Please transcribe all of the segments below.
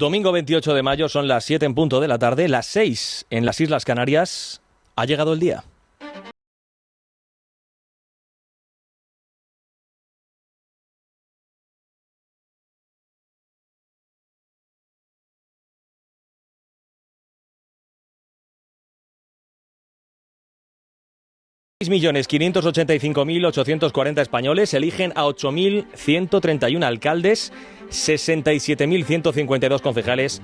Domingo 28 de mayo, son las 7 en punto de la tarde, las 6 en las Islas Canarias. Ha llegado el día. Millones 585.840 españoles eligen a 8.131 alcaldes, 67.152 concejales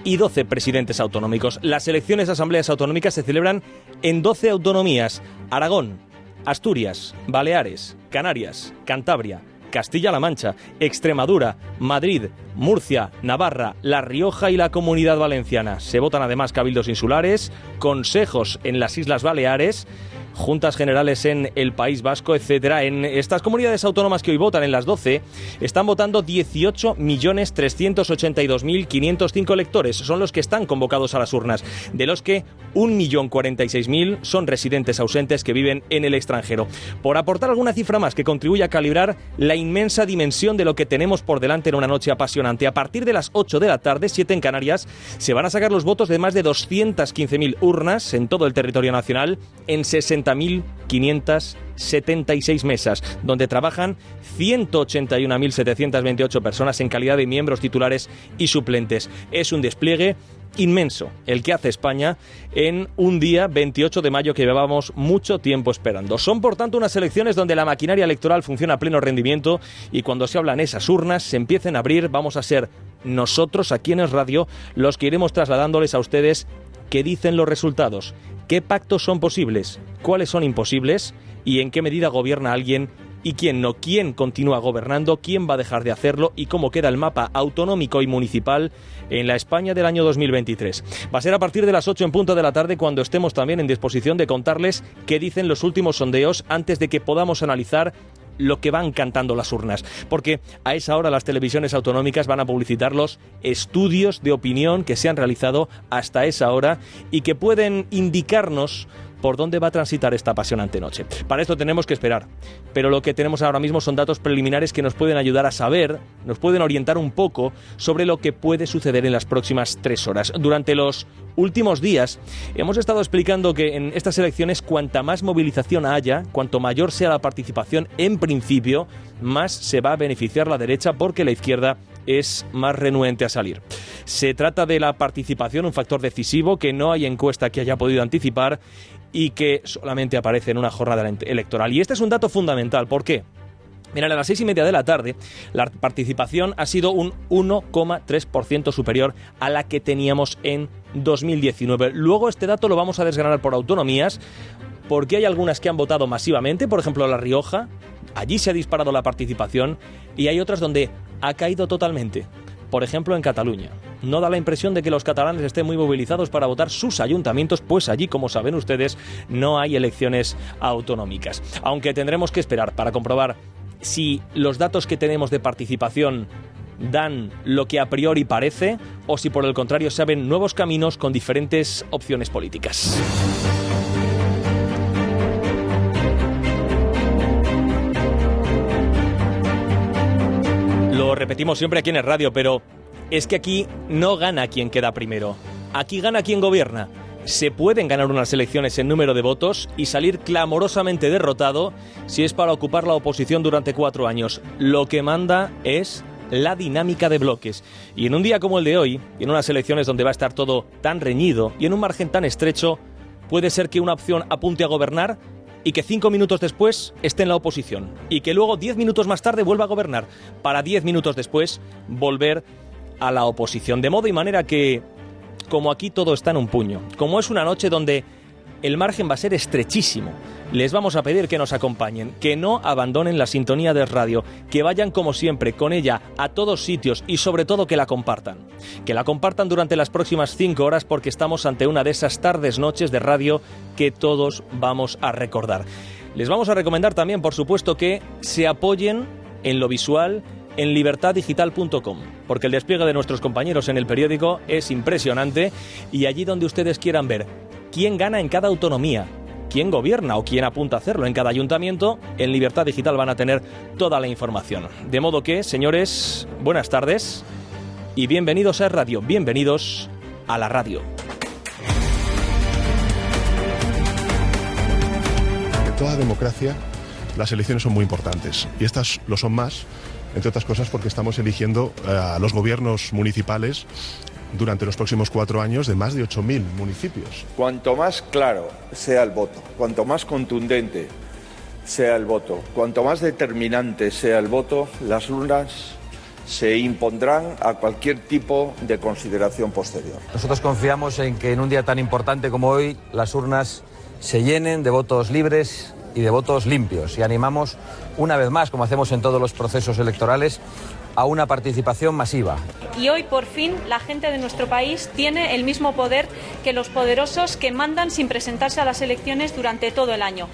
y 12 presidentes autonómicos. Las elecciones a asambleas autonómicas se celebran en 12 autonomías: Aragón, Asturias, Baleares, Canarias, Cantabria, Castilla-La Mancha, Extremadura, Madrid, Murcia, Navarra, La Rioja y la Comunidad Valenciana. Se votan además cabildos insulares, consejos en las Islas Baleares, juntas generales en el País Vasco, etcétera. En estas comunidades autónomas que hoy votan, en las 12, están votando 18.382.505 electores. Son los que están convocados a las urnas, de los que 1.046.000 son residentes ausentes que viven en el extranjero. Por aportar alguna cifra más que contribuya a calibrar la inmensa dimensión de lo que tenemos por delante en una noche apasionante, a partir de las 8 de la tarde, 7 en Canarias, se van a sacar los votos de más de 215.000 urnas en todo el territorio nacional, en 60.576 mesas, donde trabajan 181.728 personas en calidad de miembros titulares y suplentes. Es un despliegue inmenso el que hace España en un día 28 de mayo que llevábamos mucho tiempo esperando. Son, por tanto, unas elecciones donde la maquinaria electoral funciona a pleno rendimiento, y cuando se hablan esas urnas, se empiecen a abrir, vamos a ser nosotros aquí en Es Radio los que iremos trasladándoles a ustedes qué dicen los resultados, qué pactos son posibles, cuáles son imposibles y en qué medida gobierna alguien y quién no, quién continúa gobernando, quién va a dejar de hacerlo y cómo queda el mapa autonómico y municipal en la España del año 2023. Va a ser a partir de las 8 en punto de la tarde cuando estemos también en disposición de contarles qué dicen los últimos sondeos antes de que podamos analizar lo que van cantando las urnas, porque a esa hora las televisiones autonómicas van a publicitar los estudios de opinión que se han realizado hasta esa hora y que pueden indicarnos por dónde va a transitar esta apasionante noche. Para esto tenemos que esperar, pero lo que tenemos ahora mismo son datos preliminares que nos pueden ayudar a saber, nos pueden orientar un poco sobre lo que puede suceder en las próximas 3 horas. Durante los últimos días hemos estado explicando que en estas elecciones, cuanta más movilización haya, cuanto mayor sea la participación, en principio, más se va a beneficiar la derecha, porque la izquierda es más renuente a salir. Se trata de la participación, un factor decisivo que no hay encuesta que haya podido anticipar y que solamente aparece en una jornada electoral. Y este es un dato fundamental. ¿Por qué? Mirad, a las 6:30 de la tarde, la participación ha sido un 1,3% superior a la que teníamos en 2019. Luego este dato lo vamos a desgranar por autonomías, porque hay algunas que han votado masivamente, por ejemplo La Rioja, allí se ha disparado la participación, y hay otras donde ha caído totalmente. Por ejemplo, en Cataluña. No da la impresión de que los catalanes estén muy movilizados para votar sus ayuntamientos, pues allí, como saben ustedes, no hay elecciones autonómicas. Aunque tendremos que esperar para comprobar si los datos que tenemos de participación dan lo que a priori parece, o si por el contrario se abren nuevos caminos con diferentes opciones políticas. Lo repetimos siempre aquí en el radio, pero es que aquí no gana quien queda primero. Aquí gana quien gobierna. Se pueden ganar unas elecciones en número de votos y salir clamorosamente derrotado si es para ocupar la oposición durante 4 años. Lo que manda es la dinámica de bloques. Y en un día como el de hoy, y en unas elecciones donde va a estar todo tan reñido y en un margen tan estrecho, puede ser que una opción apunte a gobernar y que 5 minutos después esté en la oposición, y que luego 10 minutos más tarde vuelva a gobernar, para 10 minutos después volver a la oposición. De modo y manera que, como aquí todo está en un puño, como es una noche donde el margen va a ser estrechísimo, les vamos a pedir que nos acompañen, que no abandonen la sintonía de radio, que vayan como siempre con ella a todos sitios y sobre todo que la compartan. Que la compartan durante las próximas 5 horas, porque estamos ante una de esas tardes noches de radio que todos vamos a recordar. Les vamos a recomendar también, por supuesto, que se apoyen en lo visual en libertaddigital.com, porque el despliegue de nuestros compañeros en el periódico es impresionante, y allí donde ustedes quieran ver quién gana en cada autonomía, quién gobierna o quién apunta a hacerlo en cada ayuntamiento, en Libertad Digital van a tener toda la información. De modo que, señores, buenas tardes. y bienvenidos a Es Radio, bienvenidos a la radio. En toda democracia las elecciones son muy importantes y estas lo son más, entre otras cosas porque estamos eligiendo a los gobiernos municipales durante los próximos 4 años de más de 8.000 municipios. Cuanto más claro sea el voto, cuanto más contundente sea el voto, cuanto más determinante sea el voto, las urnas se impondrán a cualquier tipo de consideración posterior. Nosotros confiamos en que en un día tan importante como hoy las urnas se llenen de votos libres y de votos limpios y animamos una vez más, como hacemos en todos los procesos electorales, a una participación masiva. Y hoy, por fin, la gente de nuestro país tiene el mismo poder que los poderosos que mandan sin presentarse a las elecciones durante todo el año.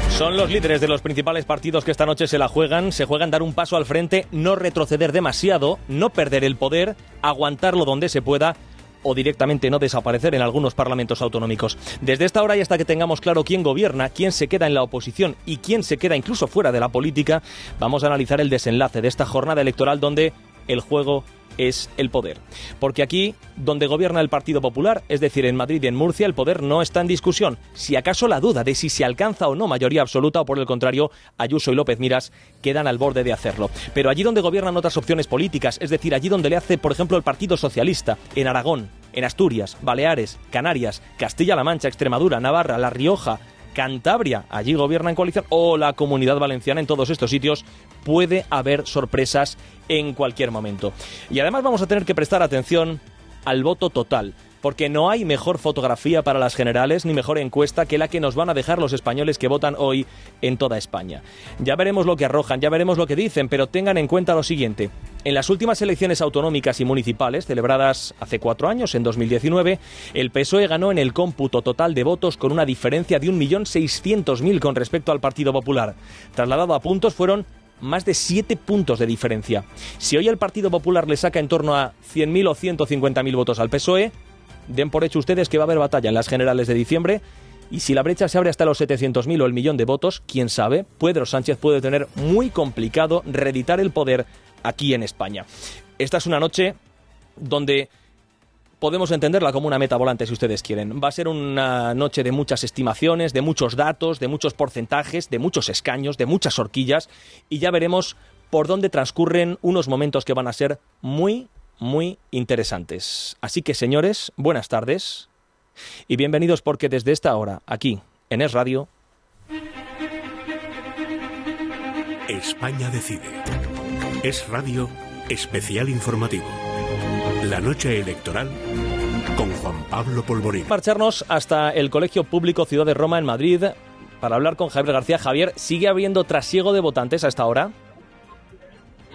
Son los líderes de los principales partidos que esta noche se juegan dar un paso al frente, no retroceder demasiado, no perder el poder, aguantarlo donde se pueda o directamente no desaparecer en algunos parlamentos autonómicos. Desde esta hora y hasta que tengamos claro quién gobierna, quién se queda en la oposición y quién se queda incluso fuera de la política, vamos a analizar el desenlace de esta jornada electoral donde el juego es el poder. Porque aquí, donde gobierna el Partido Popular, es decir, en Madrid y en Murcia, el poder no está en discusión. Si acaso la duda de si se alcanza o no mayoría absoluta o, por el contrario, Ayuso y López Miras quedan al borde de hacerlo. Pero allí donde gobiernan otras opciones políticas, es decir, allí donde le hace, por ejemplo, el Partido Socialista, en Aragón, en Asturias, Baleares, Canarias, Castilla-La Mancha, Extremadura, Navarra, La Rioja, Cantabria, allí gobierna en coalición, o la Comunidad Valenciana, en todos estos sitios puede haber sorpresas en cualquier momento. Y además vamos a tener que prestar atención al voto total, porque no hay mejor fotografía para las generales ni mejor encuesta que la que nos van a dejar los españoles que votan hoy en toda España. Ya veremos lo que arrojan, ya veremos lo que dicen, pero tengan en cuenta lo siguiente. En las últimas elecciones autonómicas y municipales, celebradas hace 4 años, en 2019, el PSOE ganó en el cómputo total de votos con una diferencia de 1.600.000 con respecto al Partido Popular. Trasladado a puntos, fueron más de 7 puntos de diferencia. Si hoy el Partido Popular le saca en torno a 100.000 o 150.000 votos al PSOE, den por hecho ustedes que va a haber batalla en las generales de diciembre, y si la brecha se abre hasta los 700.000 o el millón de votos, quién sabe, Pedro Sánchez puede tener muy complicado reeditar el poder aquí en España. Esta es una noche donde podemos entenderla como una meta volante, si ustedes quieren. Va a ser una noche de muchas estimaciones, de muchos datos, de muchos porcentajes, de muchos escaños, de muchas horquillas, y ya veremos por dónde transcurren unos momentos que van a ser muy interesantes. Así que, señores, buenas tardes y bienvenidos, porque desde esta hora, aquí en Es Radio, España decide. Es Radio especial informativo. La noche electoral con Juan Pablo Polvorín. Marcharnos hasta el Colegio Público Ciudad de Roma en Madrid para hablar con Javier García. Javier, ¿sigue habiendo trasiego de votantes a esta hora?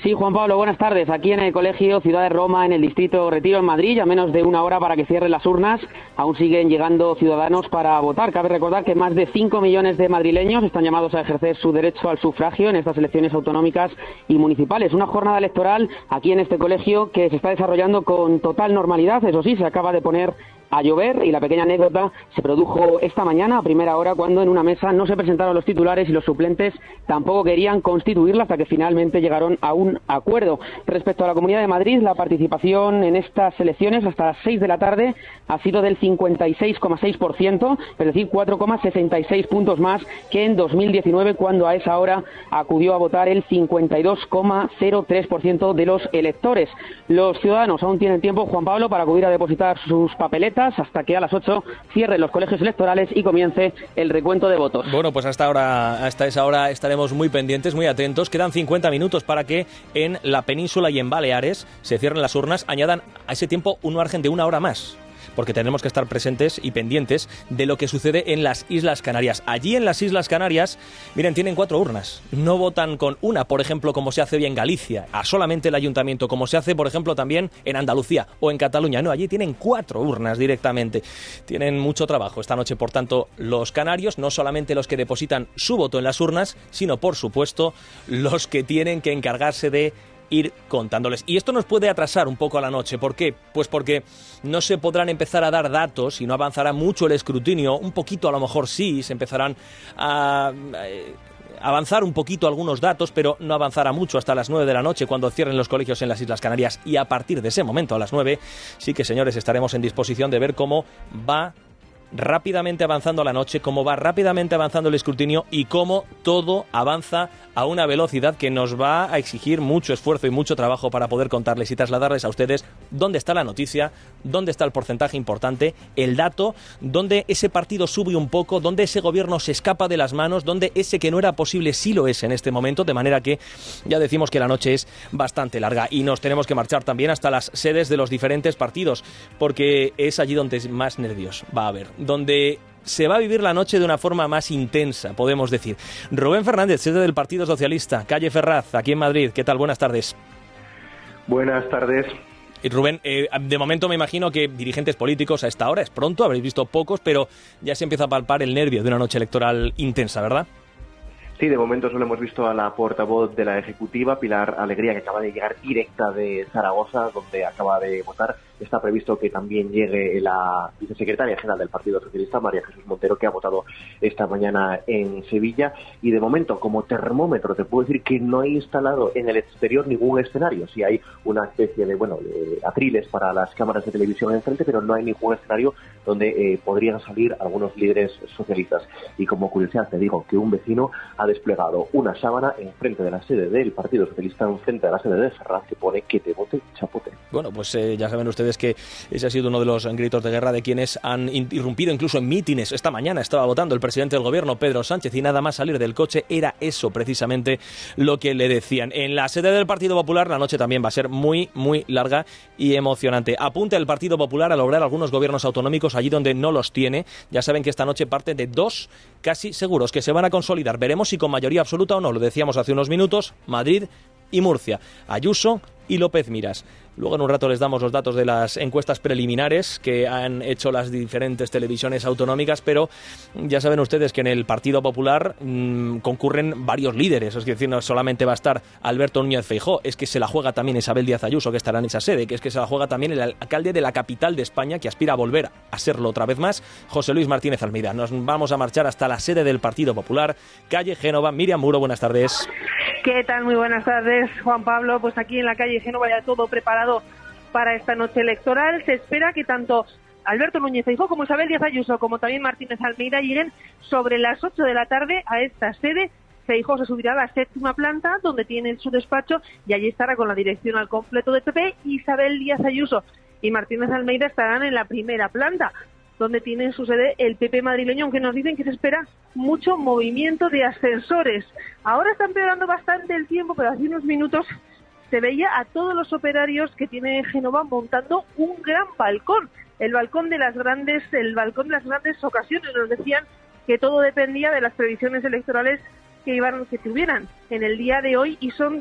Sí, Juan Pablo, buenas tardes. Aquí en el Colegio Ciudad de Roma, en el distrito Retiro, en Madrid, a menos de una hora para que cierren las urnas, aún siguen llegando ciudadanos para votar. Cabe recordar que más de 5 millones de madrileños están llamados a ejercer su derecho al sufragio en estas elecciones autonómicas y municipales. Una jornada electoral aquí en este colegio que se está desarrollando con total normalidad. Eso sí, se acaba de poner a llover y la pequeña anécdota se produjo esta mañana a primera hora, cuando en una mesa no se presentaron los titulares y los suplentes tampoco querían constituirla, hasta que finalmente llegaron a un acuerdo. Respecto a la Comunidad de Madrid, la participación en estas elecciones hasta las 6 de la tarde ha sido del 56,6%, es decir, 4,66 puntos más que en 2019, cuando a esa hora acudió a votar el 52,03% de los electores. Los ciudadanos aún tienen tiempo, Juan Pablo, para acudir a depositar sus papeletas hasta que a las 8 cierren los colegios electorales y comience el recuento de votos. Bueno, pues hasta esa hora estaremos muy pendientes, muy atentos. Quedan 50 minutos para que en la península y en Baleares se cierren las urnas. Añadan a ese tiempo un margen de una hora más, porque tenemos que estar presentes y pendientes de lo que sucede en las Islas Canarias. Allí en las Islas Canarias, miren, tienen 4 urnas. No votan con una, por ejemplo, como se hace hoy en Galicia, a solamente el ayuntamiento, como se hace, por ejemplo, también en Andalucía o en Cataluña. No, allí tienen 4 urnas directamente. Tienen mucho trabajo esta noche, por tanto, los canarios, no solamente los que depositan su voto en las urnas, sino, por supuesto, los que tienen que encargarse de ir contándoles. Y esto nos puede atrasar un poco a la noche. ¿Por qué? Pues porque no se podrán empezar a dar datos y no avanzará mucho el escrutinio. Un poquito a lo mejor sí, se empezarán a avanzar un poquito algunos datos, pero no avanzará mucho hasta las 9 de la noche cuando cierren los colegios en las Islas Canarias, y a partir de ese momento, a las 9, sí que, señores, estaremos en disposición de ver cómo va rápidamente avanzando la noche, cómo va rápidamente avanzando el escrutinio y cómo todo avanza a una velocidad que nos va a exigir mucho esfuerzo y mucho trabajo para poder contarles y trasladarles a ustedes dónde está la noticia, dónde está el porcentaje importante, el dato, dónde ese partido sube un poco, dónde ese gobierno se escapa de las manos, dónde ese que no era posible sí lo es en este momento, de manera que ya decimos que la noche es bastante larga y nos tenemos que marchar también hasta las sedes de los diferentes partidos, porque es allí donde más nervios va a haber, donde se va a vivir la noche de una forma más intensa, podemos decir. Rubén Fernández, sede del Partido Socialista, calle Ferraz, aquí en Madrid. ¿Qué tal? Buenas tardes. Buenas tardes. Y Rubén, de momento me imagino que dirigentes políticos a esta hora, es pronto, habréis visto pocos, pero ya se empieza a palpar el nervio de una noche electoral intensa, ¿verdad? Sí, de momento solo hemos visto a la portavoz de la Ejecutiva, Pilar Alegría, que acaba de llegar directa de Zaragoza, donde acaba de votar. Está previsto que también llegue la vicesecretaria general del Partido Socialista, María Jesús Montero, que ha votado esta mañana en Sevilla. Y de momento, como termómetro, te puedo decir que no hay instalado en el exterior ningún escenario. Sí hay una especie de, de atriles para las cámaras de televisión enfrente, pero no hay ningún escenario donde podrían salir algunos líderes socialistas. Y como curiosidad te digo que un vecino ha desplegado una sábana enfrente de la sede del Partido Socialista, enfrente de la sede de Ferraz, que pone que te vote chapote. Bueno, pues ya saben ustedes que ese ha sido uno de los gritos de guerra de quienes han irrumpido incluso en mítines. Esta mañana estaba votando el presidente del gobierno, Pedro Sánchez, y nada más salir del coche era eso precisamente lo que le decían. En la sede del Partido Popular la noche también va a ser muy, muy larga y emocionante. Apunta el Partido Popular a lograr algunos gobiernos autonómicos allí donde no los tiene. Ya saben que esta noche parte de 2 casi seguros que se van a consolidar. Veremos si con mayoría absoluta o no, lo decíamos hace unos minutos, Madrid y Murcia, Ayuso y López Miras. Luego en un rato les damos los datos de las encuestas preliminares que han hecho las diferentes televisiones autonómicas, pero ya saben ustedes que en el Partido Popular concurren varios líderes, es decir, no solamente va a estar Alberto Núñez Feijóo, es que se la juega también Isabel Díaz Ayuso, que estará en esa sede, que es que se la juega también el alcalde de la capital de España, que aspira a volver a serlo otra vez más, José Luis Martínez Almeida. Nos vamos a marchar hasta la sede del Partido Popular, calle Génova. Miriam Muro, buenas tardes. ¿Qué tal? Muy buenas tardes, Juan Pablo. Pues aquí en la calle Génova ya todo preparado para esta noche electoral. Se espera que tanto Alberto Núñez Feijóo como Isabel Díaz Ayuso, como también Martínez Almeida, lleguen sobre las 8 de la tarde a esta sede. Feijóo se subirá a la 7ª planta, donde tiene su despacho, y allí estará con la dirección al completo del PP. Isabel Díaz Ayuso y Martínez Almeida estarán en la 1ª planta, donde tiene su sede el PP madrileño, aunque nos dicen que se espera mucho movimiento de ascensores. Ahora está empeorando bastante el tiempo, pero hace unos minutos se veía a todos los operarios que tiene Génova montando un gran balcón, el balcón de las grandes ocasiones. Nos decían que todo dependía de las previsiones electorales que tuvieran en el día de hoy, y son,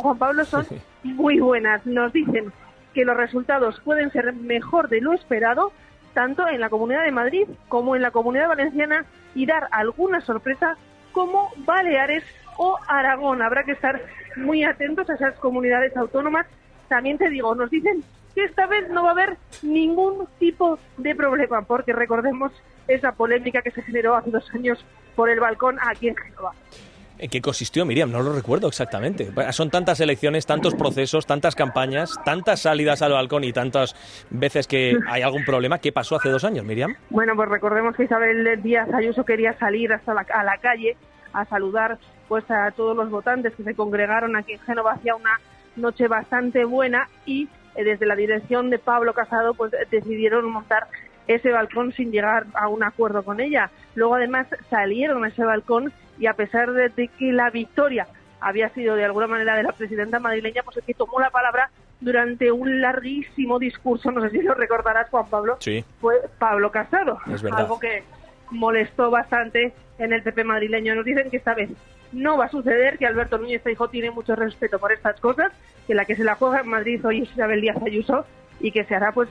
Juan Pablo, son muy buenas. Nos dicen que los resultados pueden ser mejor de lo esperado, tanto en la Comunidad de Madrid como en la Comunidad Valenciana, y dar alguna sorpresa como Baleares o Aragón. Habrá que estar muy atentos a esas comunidades autónomas. También te digo, nos dicen que esta vez no va a haber ningún tipo de problema, porque recordemos esa polémica que se generó hace 2 años por el balcón aquí en Génova. ¿En qué consistió, Miriam? No lo recuerdo exactamente. Son tantas elecciones, tantos procesos, tantas campañas, tantas salidas al balcón y tantas veces que hay algún problema. ¿Qué pasó hace 2 años, Miriam? Bueno, pues recordemos que Isabel Díaz Ayuso quería salir hasta a la calle a saludar pues a todos los votantes que se congregaron aquí en Génova. Hacía una noche bastante buena, y desde la dirección de Pablo Casado pues decidieron montar ese balcón sin llegar a un acuerdo con ella. Luego además salieron a ese balcón, y a pesar de que la victoria había sido de alguna manera de la presidenta madrileña, pues el que tomó la palabra durante un larguísimo discurso, no sé si lo recordarás, Juan Pablo, sí, fue Pablo Casado. Es verdad. Algo que molestó bastante en el PP madrileño. Nos dicen que esta vez no va a suceder, que Alberto Núñez Feijóo tiene mucho respeto por estas cosas, que la que se la juega en Madrid hoy es Isabel Díaz Ayuso, y que se hará pues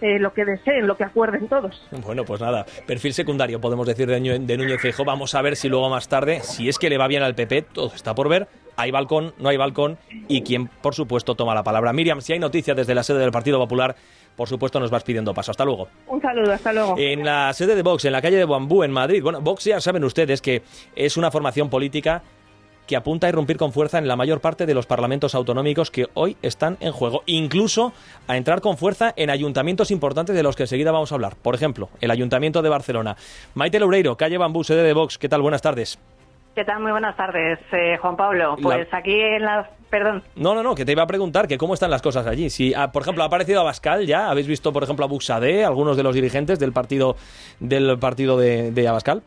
lo que deseen, lo que acuerden todos. Bueno, pues nada, perfil secundario podemos decir de Núñez Feijóo. Vamos a ver si luego más tarde, si es que le va bien al PP, todo está por ver, ¿Hay balcón? ¿No hay balcón? ¿Y quién, por supuesto, toma la palabra? Miriam, si hay noticias desde la sede del Partido Popular, por supuesto nos vas pidiendo paso. Hasta luego. Un saludo, hasta luego. En la sede de Vox, en la calle de Bambú, en Madrid. Bueno, Vox, ya saben ustedes que es una formación política que apunta a irrumpir con fuerza en la mayor parte de los parlamentos autonómicos que hoy están en juego, incluso a entrar con fuerza en ayuntamientos importantes de los que enseguida vamos a hablar. Por ejemplo, el Ayuntamiento de Barcelona. Maite Loureiro, calle Bambú, sede de Vox. ¿Qué tal? Buenas tardes. ¿Qué tal? Muy buenas tardes, Juan Pablo. Pues aquí en la... Perdón. No, que te iba a preguntar que cómo están las cosas allí. Si, por ejemplo, ha aparecido Abascal ya, ¿habéis visto, por ejemplo, a Buxadé, algunos de los dirigentes del partido de Abascal?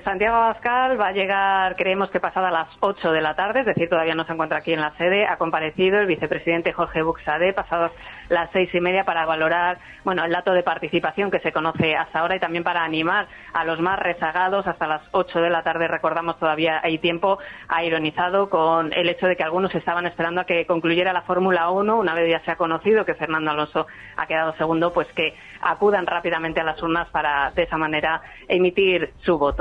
Santiago Abascal va a llegar, creemos que pasada las 8 de la tarde, es decir, todavía no se encuentra aquí en la sede. Ha comparecido el vicepresidente Jorge Buxadé pasadas las 6:30 para valorar, bueno, el dato de participación que se conoce hasta ahora y también para animar a los más rezagados hasta las 8 de la tarde. Recordamos, todavía hay tiempo. Ha ironizado con el hecho de que algunos estaban esperando a que concluyera la Fórmula 1, una vez ya se ha conocido que Fernando Alonso ha quedado segundo, pues que acudan rápidamente a las urnas para de esa manera emitir su voto.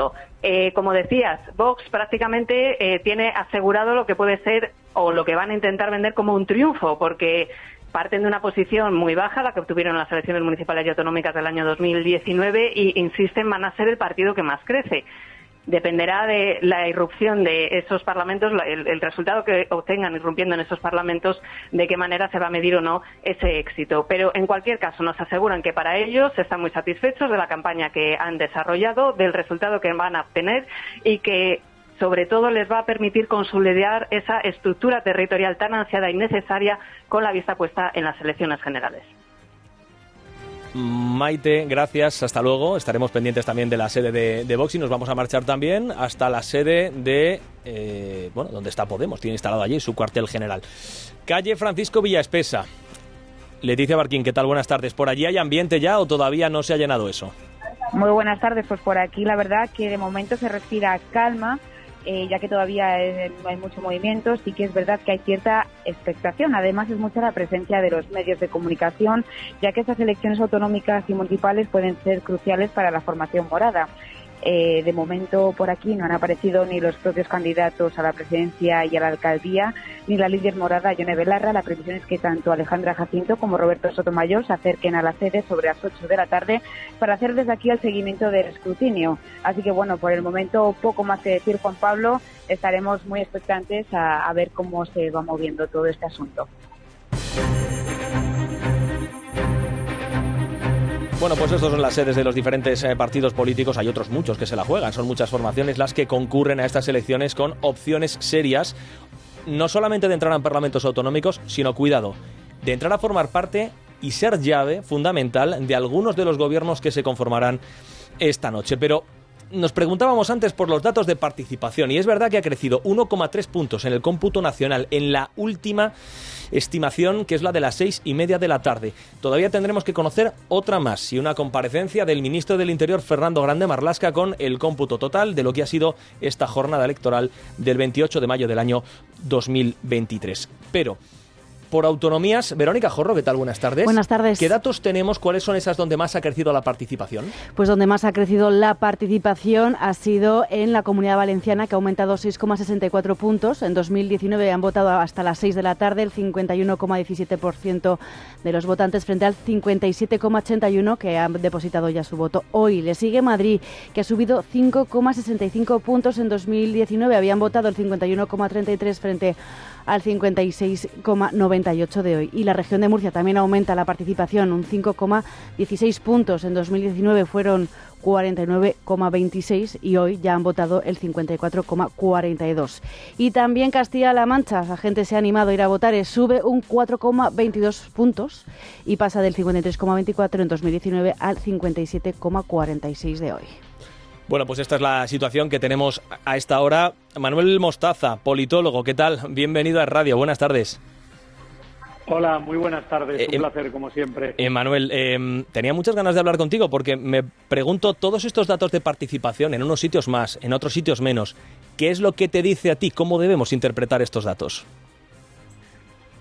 Como decías, Vox prácticamente tiene asegurado lo que puede ser o lo que van a intentar vender como un triunfo, porque parten de una posición muy baja, la que obtuvieron en las elecciones municipales y autonómicas del año 2019, y insisten, van a ser el partido que más crece. Dependerá de la irrupción de esos parlamentos, el resultado que obtengan irrumpiendo en esos parlamentos, de qué manera se va a medir o no ese éxito. Pero en cualquier caso nos aseguran que para ellos están muy satisfechos de la campaña que han desarrollado, del resultado que van a obtener y que sobre todo les va a permitir consolidar esa estructura territorial tan ansiada y necesaria con la vista puesta en las elecciones generales. Maite, gracias, hasta luego. Estaremos pendientes también de la sede de Vox y nos vamos a marchar también hasta la sede de, donde está Podemos, tiene instalado allí su cuartel general. Calle Francisco Villaespesa. Leticia Barquín, ¿qué tal? Buenas tardes. ¿Por allí hay ambiente ya o todavía no se ha llenado eso? Muy buenas tardes, pues por aquí la verdad que de momento se respira calma. Ya que todavía no hay mucho movimiento, sí que es verdad que hay cierta expectación. Además, es mucha la presencia de los medios de comunicación, ya que estas elecciones autonómicas y municipales pueden ser cruciales para la formación morada. De momento, por aquí no han aparecido ni los propios candidatos a la presidencia y a la alcaldía, ni la líder morada, Yone Belarra. La previsión es que tanto Alejandra Jacinto como Roberto Sotomayor se acerquen a la sede sobre las 8 de la tarde para hacer desde aquí el seguimiento del escrutinio. Así que, bueno, por el momento poco más que decir, Juan Pablo. Estaremos muy expectantes a ver cómo se va moviendo todo este asunto. Bueno, pues estas son las sedes de los diferentes partidos políticos. Hay otros muchos que se la juegan. Son muchas formaciones las que concurren a estas elecciones con opciones serias, no solamente de entrar en parlamentos autonómicos, sino, cuidado, de entrar a formar parte y ser llave fundamental de algunos de los gobiernos que se conformarán esta noche. Pero nos preguntábamos antes por los datos de participación y es verdad que ha crecido 1,3 puntos en el cómputo nacional en la última estimación, que es la de las 6:30 de la tarde. Todavía tendremos que conocer otra más y una comparecencia del ministro del Interior, Fernando Grande Marlaska, con el cómputo total de lo que ha sido esta jornada electoral del 28 de mayo del año 2023. Pero por autonomías, Verónica Jorro, ¿qué tal? Buenas tardes. Buenas tardes. ¿Qué datos tenemos? ¿Cuáles son esas donde más ha crecido la participación? Pues donde más ha crecido la participación ha sido en la Comunidad Valenciana, que ha aumentado 6,64 puntos. En 2019 han votado hasta las 6 de la tarde el 51,17% de los votantes frente al 57,81% que han depositado ya su voto hoy. Le sigue Madrid, que ha subido 5,65 puntos. En 2019 habían votado el 51,33% frente al 56,98% de hoy. Y la región de Murcia también aumenta la participación, un 5,16 puntos. En 2019 fueron 49,26 y hoy ya han votado el 54,42. Y también Castilla-La Mancha, la gente se ha animado a ir a votar, sube un 4,22 puntos y pasa del 53,24 en 2019 al 57,46 de hoy. Bueno, pues esta es la situación que tenemos a esta hora. Manuel Mostaza, politólogo, ¿qué tal? Bienvenido a Radio, buenas tardes. Hola, muy buenas tardes, un placer como siempre. Manuel, tenía muchas ganas de hablar contigo porque me pregunto, todos estos datos de participación en unos sitios más, en otros sitios menos, ¿qué es lo que te dice a ti? ¿Cómo debemos interpretar estos datos?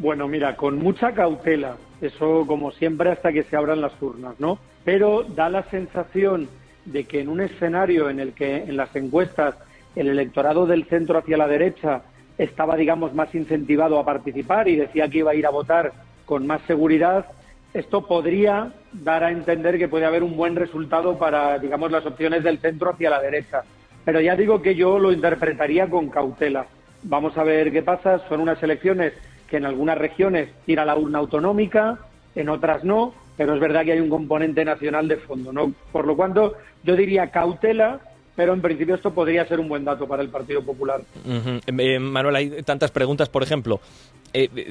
Bueno, mira, con mucha cautela, eso como siempre hasta que se abran las urnas, ¿no? Pero da la sensación de que en un escenario en el que en las encuestas el electorado del centro hacia la derecha estaba, digamos, más incentivado a participar y decía que iba a ir a votar con más seguridad, esto podría dar a entender que puede haber un buen resultado para, digamos, las opciones del centro hacia la derecha. Pero ya digo que yo lo interpretaría con cautela. Vamos a ver qué pasa. Son unas elecciones que en algunas regiones tira la urna autonómica, en otras no, pero es verdad que hay un componente nacional de fondo, ¿no? Por lo cual yo diría cautela, pero en principio esto podría ser un buen dato para el Partido Popular. Manuel, hay tantas preguntas. Por ejemplo,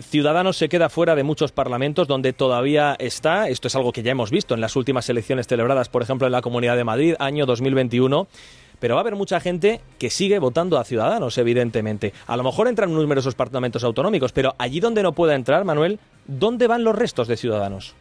Ciudadanos se queda fuera de muchos parlamentos donde todavía está. Esto es algo que ya hemos visto en las últimas elecciones celebradas, por ejemplo, en la Comunidad de Madrid, año 2021. Pero va a haber mucha gente que sigue votando a Ciudadanos, evidentemente. A lo mejor entran numerosos parlamentos autonómicos, pero allí donde no pueda entrar, Manuel, ¿dónde van los restos de Ciudadanos?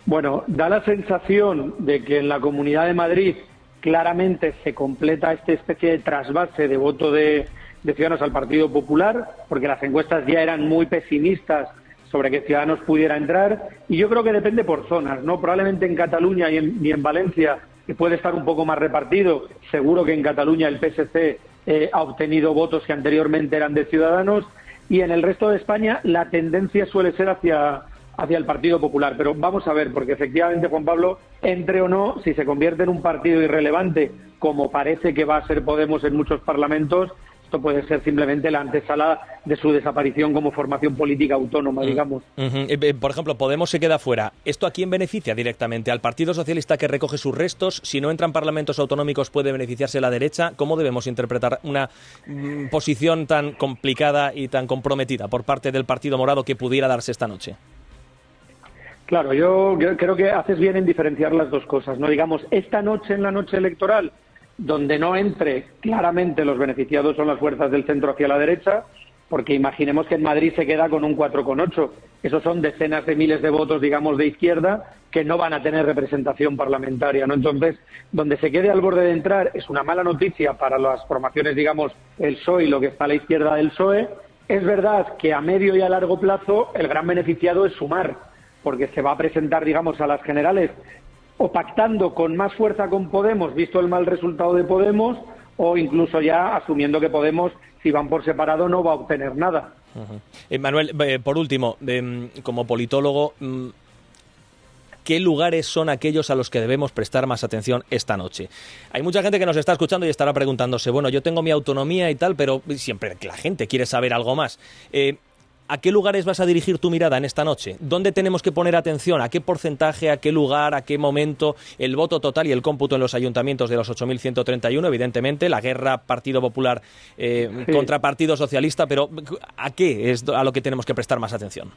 Bueno, da la sensación de que en la Comunidad de Madrid claramente se completa esta especie de trasvase de voto de Ciudadanos al Partido Popular, porque las encuestas ya eran muy pesimistas sobre que Ciudadanos pudiera entrar, y yo creo que depende por zonas, ¿no? Probablemente en Cataluña y en Valencia, que puede estar un poco más repartido. Seguro que en Cataluña el PSC ha obtenido votos que anteriormente eran de Ciudadanos, y en el resto de España la tendencia suele ser hacia el Partido Popular. Pero vamos a ver, porque efectivamente, Juan Pablo, entre o no, si se convierte en un partido irrelevante, como parece que va a ser Podemos en muchos parlamentos, esto puede ser simplemente la antesala de su desaparición como formación política autónoma, digamos. Por ejemplo, Podemos se queda fuera. ¿Esto a quién beneficia directamente? ¿Al Partido Socialista, que recoge sus restos? Si no entran parlamentos autonómicos, ¿puede beneficiarse la derecha? ¿Cómo debemos interpretar una posición tan complicada y tan comprometida por parte del Partido Morado que pudiera darse esta noche? Claro, yo creo que haces bien en diferenciar las dos cosas, ¿no? Digamos, esta noche, en la noche electoral, donde no entre, claramente los beneficiados son las fuerzas del centro hacia la derecha, porque imaginemos que en Madrid se queda con un 4,8. Esos son decenas de miles de votos, digamos, de izquierda, que no van a tener representación parlamentaria, ¿no? Entonces, donde se quede al borde de entrar es una mala noticia para las formaciones, digamos, el PSOE y lo que está a la izquierda del PSOE. Es verdad que a medio y a largo plazo el gran beneficiado es Sumar, porque se va a presentar, digamos, a las generales o pactando con más fuerza con Podemos, visto el mal resultado de Podemos, o incluso ya asumiendo que Podemos, si van por separado, no va a obtener nada. Manuel, por último, como politólogo, ¿qué lugares son aquellos a los que debemos prestar más atención esta noche? Hay mucha gente que nos está escuchando y estará preguntándose, bueno, yo tengo mi autonomía y tal, pero siempre la gente quiere saber algo más. ¿A qué lugares vas a dirigir tu mirada en esta noche? ¿Dónde tenemos que poner atención? ¿A qué porcentaje, a qué lugar, a qué momento? El voto total y el cómputo en los ayuntamientos de los 8.131, evidentemente, la guerra Partido Popular contra Partido Socialista, pero ¿a qué es a lo que tenemos que prestar más atención?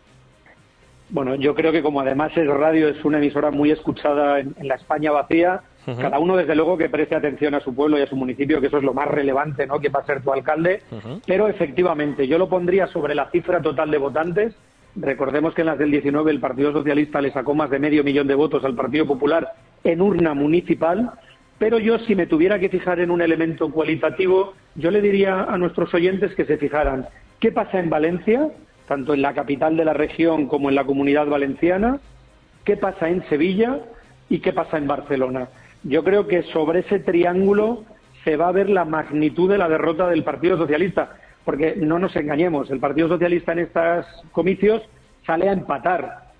Bueno, yo creo que como además es radio, es una emisora muy escuchada en la España vacía, cada uno desde luego que preste atención a su pueblo y a su municipio, que eso es lo más relevante, ¿no?, que va a ser tu alcalde, pero efectivamente yo lo pondría sobre la cifra total de votantes. Recordemos que en las del 19 el Partido Socialista le sacó más de 500.000 de votos al Partido Popular en urna municipal, pero yo, si me tuviera que fijar en un elemento cualitativo, yo le diría a nuestros oyentes que se fijaran qué pasa en Valencia, tanto en la capital de la región como en la Comunidad Valenciana, qué pasa en Sevilla y qué pasa en Barcelona. Yo creo que sobre ese triángulo se va a ver la magnitud de la derrota del Partido Socialista, porque no nos engañemos, el Partido Socialista en estos comicios sale a empatar.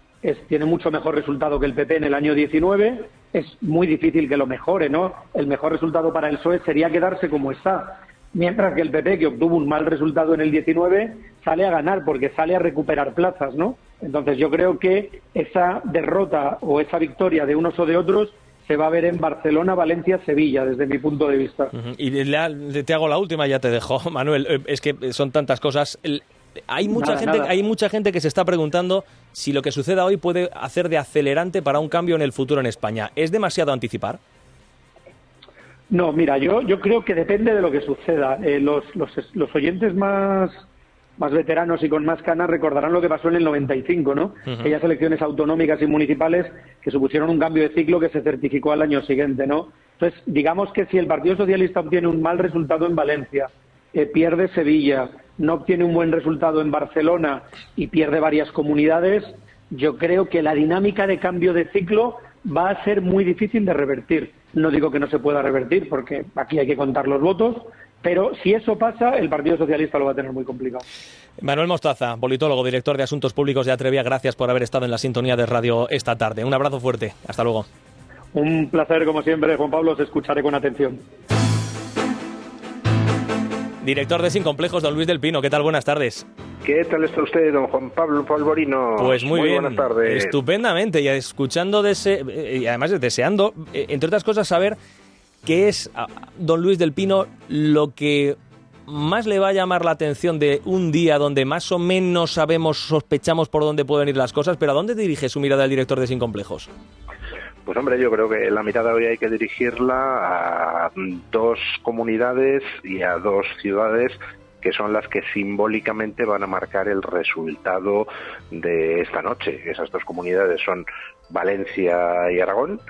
Tiene mucho mejor resultado que el PP en el año 19, es muy difícil que lo mejore, ¿no? El mejor resultado para el PSOE sería quedarse como está, mientras que el PP, que obtuvo un mal resultado en el 19, sale a ganar porque sale a recuperar plazas, ¿no? Entonces yo creo que esa derrota o esa victoria de unos o de otros se va a ver en Barcelona, Valencia, Sevilla, desde mi punto de vista. Y te hago la última y ya te dejo, Manuel. Es que son tantas cosas. Hay mucha gente que se está preguntando si lo que suceda hoy puede hacer de acelerante para un cambio en el futuro en España. ¿Es demasiado anticipar? No, mira, yo creo que depende de lo que suceda. Los oyentes más veteranos y con más canas recordarán lo que pasó en el 95, ¿no? Aquellas elecciones autonómicas y municipales que supusieron un cambio de ciclo que se certificó al año siguiente, ¿no? Entonces, digamos que si el Partido Socialista obtiene un mal resultado en Valencia, pierde Sevilla, no obtiene un buen resultado en Barcelona y pierde varias comunidades, yo creo que la dinámica de cambio de ciclo va a ser muy difícil de revertir. No digo que no se pueda revertir, porque aquí hay que contar los votos, Pero si eso pasa, el Partido Socialista lo va a tener muy complicado. Manuel Mostaza, politólogo, director de Asuntos Públicos de Atrevia, gracias por haber estado en la sintonía de radio esta tarde. Un abrazo fuerte. Hasta luego. Un placer, como siempre, Juan Pablo. Os escucharé con atención. Director de Sin Complejos, don Luis del Pino. ¿Qué tal? Buenas tardes. ¿Qué tal está usted, don Juan Pablo Polvorino? Pues muy bien. Buenas tardes. Estupendamente. Y escuchando y además deseando, entre otras cosas, saber qué es, don Luis del Pino, lo que más le va a llamar la atención de un día donde más o menos sospechamos por dónde pueden ir las cosas, pero ¿a dónde dirige su mirada el director de Sin Complejos? Pues hombre, yo creo que la mirada hoy hay que dirigirla a dos comunidades y a dos ciudades que son las que simbólicamente van a marcar el resultado de esta noche. Esas dos comunidades son Valencia y Aragón.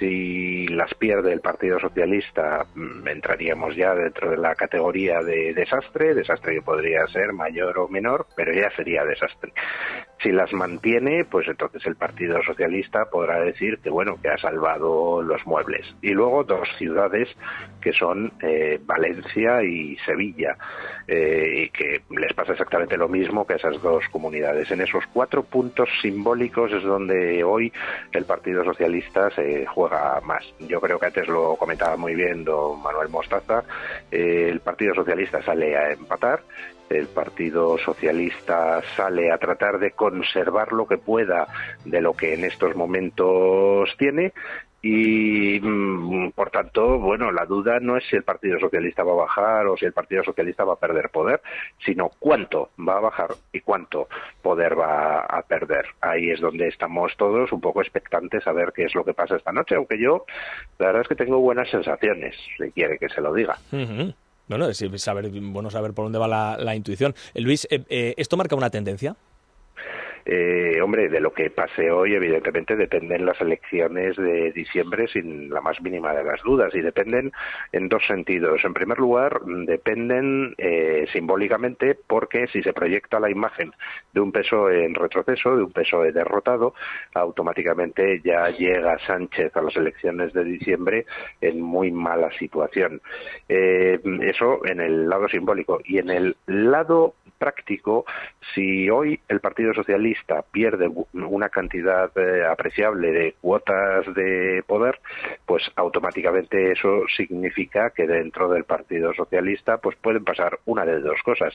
Si las pierde el Partido Socialista, entraríamos ya dentro de la categoría de desastre que podría ser mayor o menor, pero ya sería desastre. Si las mantiene, pues entonces el Partido Socialista podrá decir que bueno, que ha salvado los muebles. Y luego dos ciudades que son Valencia y Sevilla, y que les pasa exactamente lo mismo que a esas dos comunidades. En esos 4 puntos simbólicos es donde hoy el Partido Socialista se juega más. Yo creo que antes lo comentaba muy bien don Manuel Mostaza, el Partido Socialista sale a empatar, el Partido Socialista sale a tratar de conservar lo que pueda de lo que en estos momentos tiene. Y, por tanto, bueno, la duda no es si el Partido Socialista va a bajar o si el Partido Socialista va a perder poder, sino cuánto va a bajar y cuánto poder va a perder. Ahí es donde estamos todos un poco expectantes a ver qué es lo que pasa esta noche, aunque yo, la verdad es que tengo buenas sensaciones, si quiere que se lo diga. Uh-huh. Bueno, es bueno saber por dónde va la intuición. Luis, ¿esto marca una tendencia? Hombre, de lo que pase hoy, evidentemente, dependen las elecciones de diciembre sin la más mínima de las dudas, y dependen en dos sentidos. En primer lugar, dependen simbólicamente porque si se proyecta la imagen de un PSOE en retroceso, de un PSOE derrotado, automáticamente ya llega Sánchez a las elecciones de diciembre en muy mala situación. Eso en el lado simbólico. Y en el lado práctico, si hoy el Partido Socialista pierde una cantidad apreciable de cuotas de poder, pues automáticamente eso significa que dentro del Partido Socialista pues pueden pasar una de dos cosas.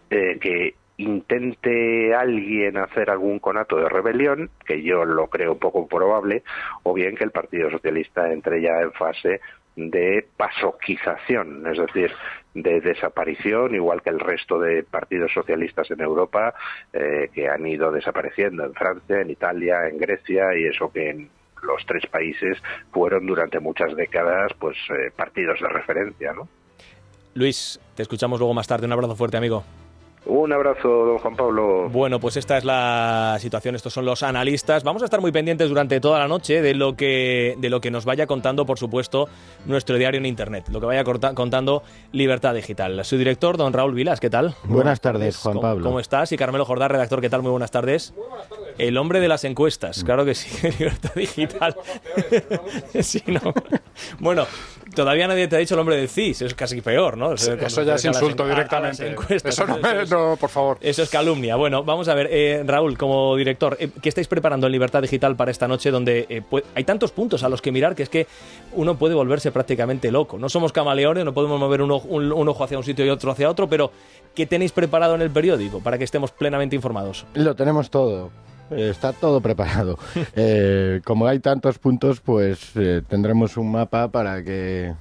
Que intente alguien hacer algún conato de rebelión, que yo lo creo poco probable, o bien que el Partido Socialista entre ya en fase de pasoquización, es decir, de desaparición, igual que el resto de partidos socialistas en Europa que han ido desapareciendo en Francia, en Italia, en Grecia, y eso que en los 3 países fueron durante muchas décadas pues partidos de referencia, ¿no? Luis, te escuchamos luego más tarde. Un abrazo fuerte, amigo. Un abrazo, don Juan Pablo. Bueno, pues esta es la situación, estos son los analistas. Vamos a estar muy pendientes durante toda la noche de lo que nos vaya contando, por supuesto, nuestro diario en Internet, lo que vaya contando Libertad Digital. Su director, don Raúl Vilas, ¿qué tal? Buenas tardes, Juan Pablo. ¿Cómo estás? Y Carmelo Jordá, redactor, ¿qué tal? Muy buenas tardes. Muy buenas tardes. El hombre de las encuestas, claro que sí, Libertad Digital. Sí, no. Bueno, todavía nadie te ha dicho el hombre del CIS, es casi peor, ¿no? Eso ya es insulto directamente. Eso no, por favor. Eso es calumnia. Bueno, vamos a ver, Raúl, como director, ¿qué estáis preparando en Libertad Digital para esta noche donde hay tantos puntos a los que mirar que es que uno puede volverse prácticamente loco? No somos camaleones, no podemos mover un ojo hacia un sitio y otro hacia otro, pero ¿qué tenéis preparado en el periódico para que estemos plenamente informados? Lo tenemos todo. Está todo preparado. Como hay tantos puntos, pues tendremos un mapa para que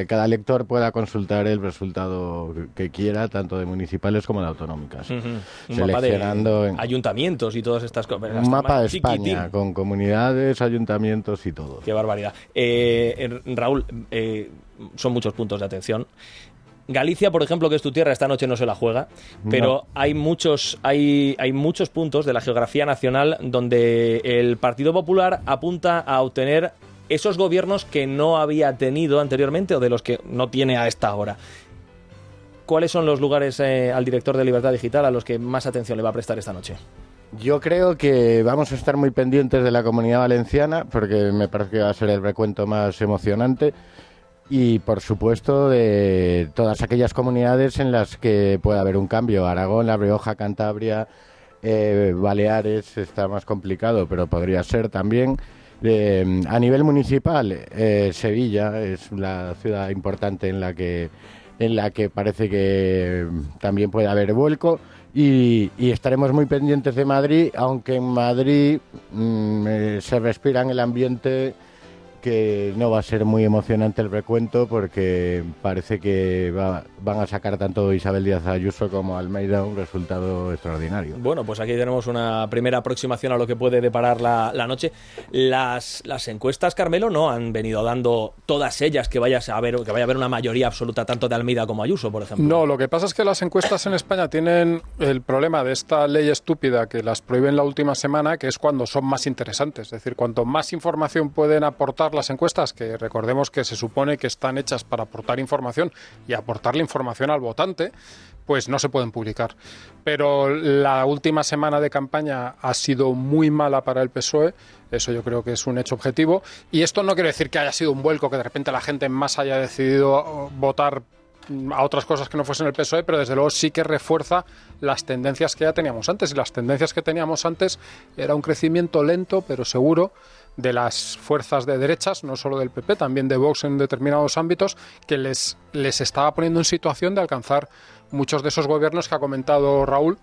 cada lector pueda consultar el resultado que quiera, tanto de municipales como de autonómicas. Un seleccionando mapa de ayuntamientos y todas estas cosas. Un mapa de España, con comunidades, ayuntamientos y todo. Qué barbaridad. Raúl, son muchos puntos de atención. Galicia, por ejemplo, que es tu tierra, esta noche no se la juega, pero no. hay muchos puntos de la geografía nacional donde el Partido Popular apunta a obtener esos gobiernos que no había tenido anteriormente o de los que no tiene a esta hora. ¿Cuáles son los lugares al director de Libertad Digital a los que más atención le va a prestar esta noche? Yo creo que vamos a estar muy pendientes de la Comunidad Valenciana, porque me parece que va a ser el recuento más emocionante. y, por supuesto, de todas aquellas comunidades en las que pueda haber un cambio. Aragón, La Rioja, Cantabria, Baleares está más complicado, pero podría ser también. A nivel municipal, Sevilla es la ciudad importante en la que parece que también puede haber vuelco. Y estaremos muy pendientes de Madrid, aunque en Madrid se respira en el ambiente que no va a ser muy emocionante el recuento, porque parece que van a sacar tanto Isabel Díaz Ayuso como Almeida un resultado extraordinario. Bueno, pues aquí tenemos una primera aproximación a lo que puede deparar la noche. Las encuestas, Carmelo, no han venido dando todas ellas que vaya a haber una mayoría absoluta tanto de Almeida como Ayuso, por ejemplo. No, lo que pasa es que las encuestas en España tienen el problema de esta ley estúpida que las prohíben la última semana, que es cuando son más interesantes. Es decir, cuanto más información pueden aportar las encuestas, que recordemos que se supone que están hechas para aportar información y aportarle información al votante, pues no se pueden publicar. Pero la última semana de campaña ha sido muy mala para el PSOE, eso yo creo que es un hecho objetivo, y esto no quiere decir que haya sido un vuelco, que de repente la gente más haya decidido votar a otras cosas que no fuesen el PSOE, pero desde luego sí que refuerza las tendencias que ya teníamos antes, y las tendencias que teníamos antes era un crecimiento lento pero seguro de las fuerzas de derechas, no solo del PP, también de Vox en determinados ámbitos, que les estaba poniendo en situación de alcanzar muchos de esos gobiernos que ha comentado Raúl,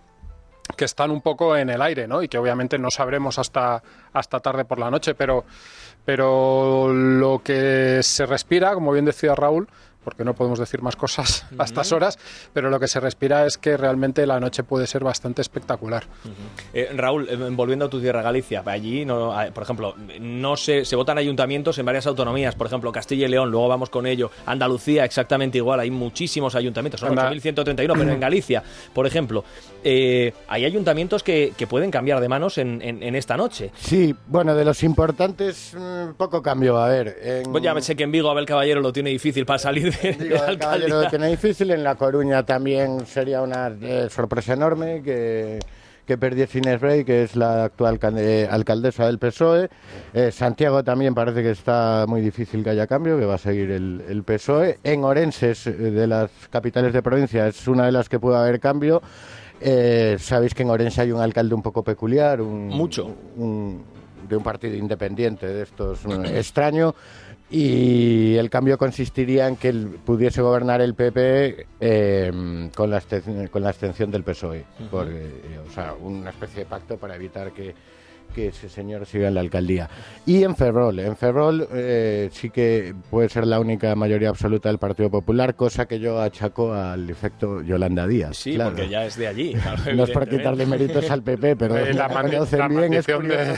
que están un poco en el aire, ¿no? Y que obviamente no sabremos hasta tarde por la noche, pero lo que se respira, como bien decía Raúl, porque no podemos decir más cosas a estas horas, pero lo que se respira es que realmente la noche puede ser bastante espectacular. Raúl, volviendo a tu tierra, Galicia, allí, por ejemplo, no se votan ayuntamientos en varias autonomías, por ejemplo, Castilla y León, luego vamos con ello, Andalucía exactamente igual, hay muchísimos ayuntamientos, son 8.131, pero en Galicia, por ejemplo, hay ayuntamientos que pueden cambiar de manos en esta noche. Sí, bueno, de los importantes, poco cambio, a ver. Pues ya sé que en Vigo Abel Caballero lo tiene difícil para salir el Caballero lo tiene difícil, en La Coruña también sería una sorpresa enorme que perdiese Inés Rey, que es la actual alcaldesa del PSOE. Santiago también parece que está muy difícil que haya cambio, que va a seguir el PSOE. En Orense, de las capitales de provincia, es una de las que puede haber cambio. Sabéis que en Orense hay un alcalde un poco peculiar, de un partido independiente de estos extraño. Y el cambio consistiría en que pudiese gobernar el PP con la abstención del PSOE. O sea, una especie de pacto para evitar que ese señor siga en la alcaldía. Y en Ferrol sí que puede ser la única mayoría absoluta del Partido Popular, cosa que yo achaco al efecto Yolanda Díaz. Sí, claro, porque ya es de allí. No es por quitarle méritos al PP, pero es curioso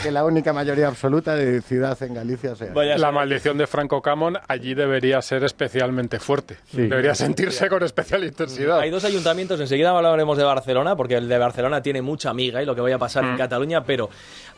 que la única mayoría absoluta de ciudad en Galicia sea. La maldición de Franco Camón allí debería ser especialmente fuerte. Sí. Debería sentirse con especial intensidad. Hay dos ayuntamientos, enseguida hablaremos de Barcelona, porque el de Barcelona tiene mucha miga y lo que vaya a pasar en Cataluña, pero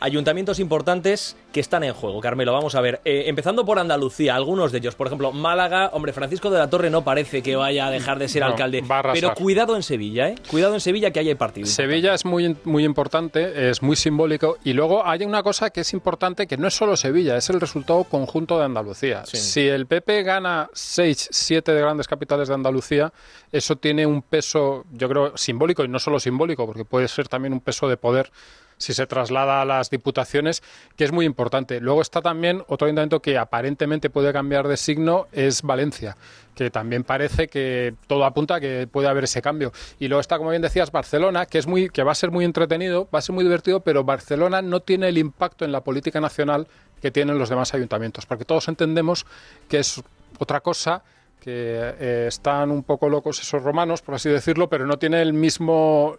ayuntamientos importantes que están en juego, Carmelo, vamos a ver, empezando por Andalucía, algunos de ellos, por ejemplo, Málaga, hombre, Francisco de la Torre no parece que vaya a dejar de ser alcalde, pero cuidado en Sevilla, cuidado en Sevilla, que ahí hay partido. Sevilla es muy importante, es muy simbólico, y luego hay una cosa que es importante, que no es solo Sevilla, es el resultado conjunto de Andalucía. Sí. Si el PP gana 6, 7 de grandes capitales de Andalucía, eso tiene un peso, yo creo, simbólico, y no solo simbólico, porque puede ser también un peso de poder si se traslada a las diputaciones, que es muy importante. Luego está también otro ayuntamiento que aparentemente puede cambiar de signo, es Valencia, que también parece que todo apunta a que puede haber ese cambio. Y luego está, como bien decías, Barcelona, que va a ser muy entretenido, va a ser muy divertido, pero Barcelona no tiene el impacto en la política nacional que tienen los demás ayuntamientos, porque todos entendemos que es otra cosa, que están un poco locos esos romanos, por así decirlo, pero no tiene el mismo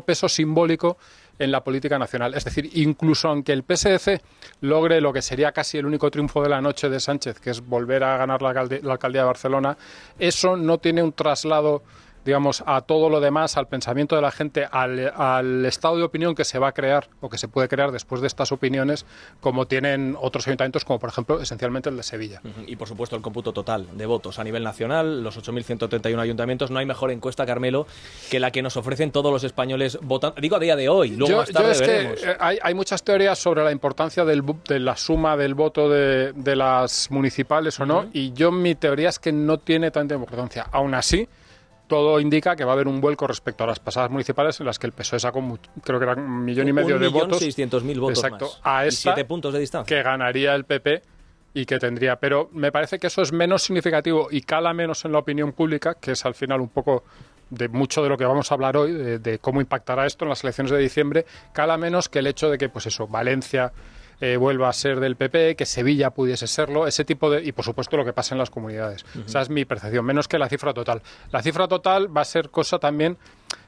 peso simbólico en la política nacional. Es decir, incluso aunque el PSC logre lo que sería casi el único triunfo de la noche de Sánchez, que es volver a ganar la alcaldía de Barcelona, eso no tiene un traslado digamos, a todo lo demás, al pensamiento de la gente, al estado de opinión que se va a crear o que se puede crear después de estas opiniones, como tienen otros ayuntamientos, como por ejemplo, esencialmente el de Sevilla. Y por supuesto el cómputo total de votos a nivel nacional, los 8.131 ayuntamientos. No hay mejor encuesta, Carmelo, que la que nos ofrecen todos los españoles votando. Digo a día de hoy, luego más tarde veremos. Que hay muchas teorías sobre la importancia de la suma del voto de las municipales o no, y mi teoría es que no tiene tanta importancia. Aún así, todo indica que va a haber un vuelco respecto a las pasadas municipales en las que el PSOE sacó, creo que era 1,5 millones de votos. 1.600.000 votos exacto, más. A esta, 7 puntos de distancia. Que ganaría el PP y que tendría. Pero me parece que eso es menos significativo y cala menos en la opinión pública, que es al final un poco de mucho de lo que vamos a hablar hoy, de cómo impactará esto en las elecciones de diciembre, cala menos que el hecho de que, pues eso, Valencia vuelva a ser del PP, que Sevilla pudiese serlo, ese tipo de... Y, por supuesto, lo que pasa en las comunidades. Esa es mi percepción, menos que la cifra total. La cifra total va a ser cosa también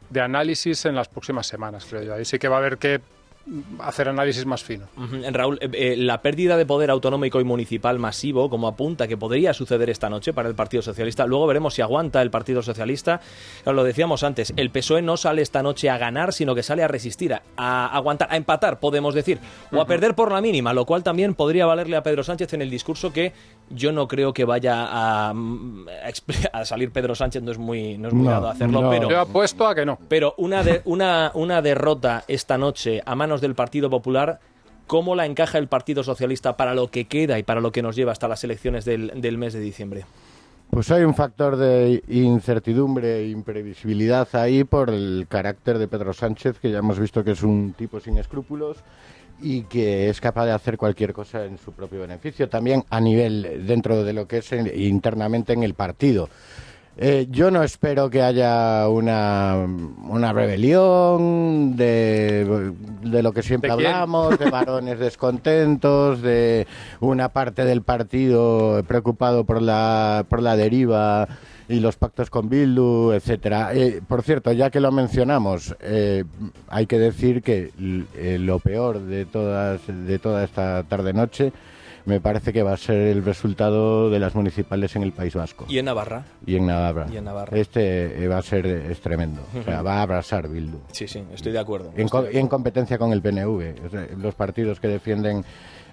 de análisis en las próximas semanas, creo yo. Ahí sí que va a haber que hacer análisis más fino. Raúl, la pérdida de poder autonómico y municipal masivo, como apunta que podría suceder esta noche para el Partido Socialista, luego veremos si aguanta el Partido Socialista. Lo decíamos antes, el PSOE no sale esta noche a ganar, sino que sale a resistir, a aguantar, a empatar, podemos decir, o a perder por la mínima, lo cual también podría valerle a Pedro Sánchez en el discurso, que yo no creo que vaya a salir Pedro Sánchez, no es muy dado a hacerlo, pero yo apuesto a que no. Pero una derrota esta noche a manos del Partido Popular, ¿cómo la encaja el Partido Socialista para lo que queda y para lo que nos lleva hasta las elecciones del mes de diciembre? Pues hay un factor de incertidumbre e imprevisibilidad ahí por el carácter de Pedro Sánchez, que ya hemos visto que es un tipo sin escrúpulos y que es capaz de hacer cualquier cosa en su propio beneficio, también a nivel dentro de lo que es internamente en el partido. Yo no espero que haya una rebelión de lo que siempre hablamos, de varones descontentos, de una parte del partido preocupado por la deriva y los pactos con Bildu, etcétera. Por cierto, ya que lo mencionamos, hay que decir que lo peor de toda esta tarde-noche me parece que va a ser el resultado de las municipales en el País Vasco. ¿Y en Navarra? Y en Navarra. Este va a ser tremendo. O sea, va a abrasar Bildu. Sí, estoy de acuerdo. Y en competencia con el PNV. O sea, los partidos que defienden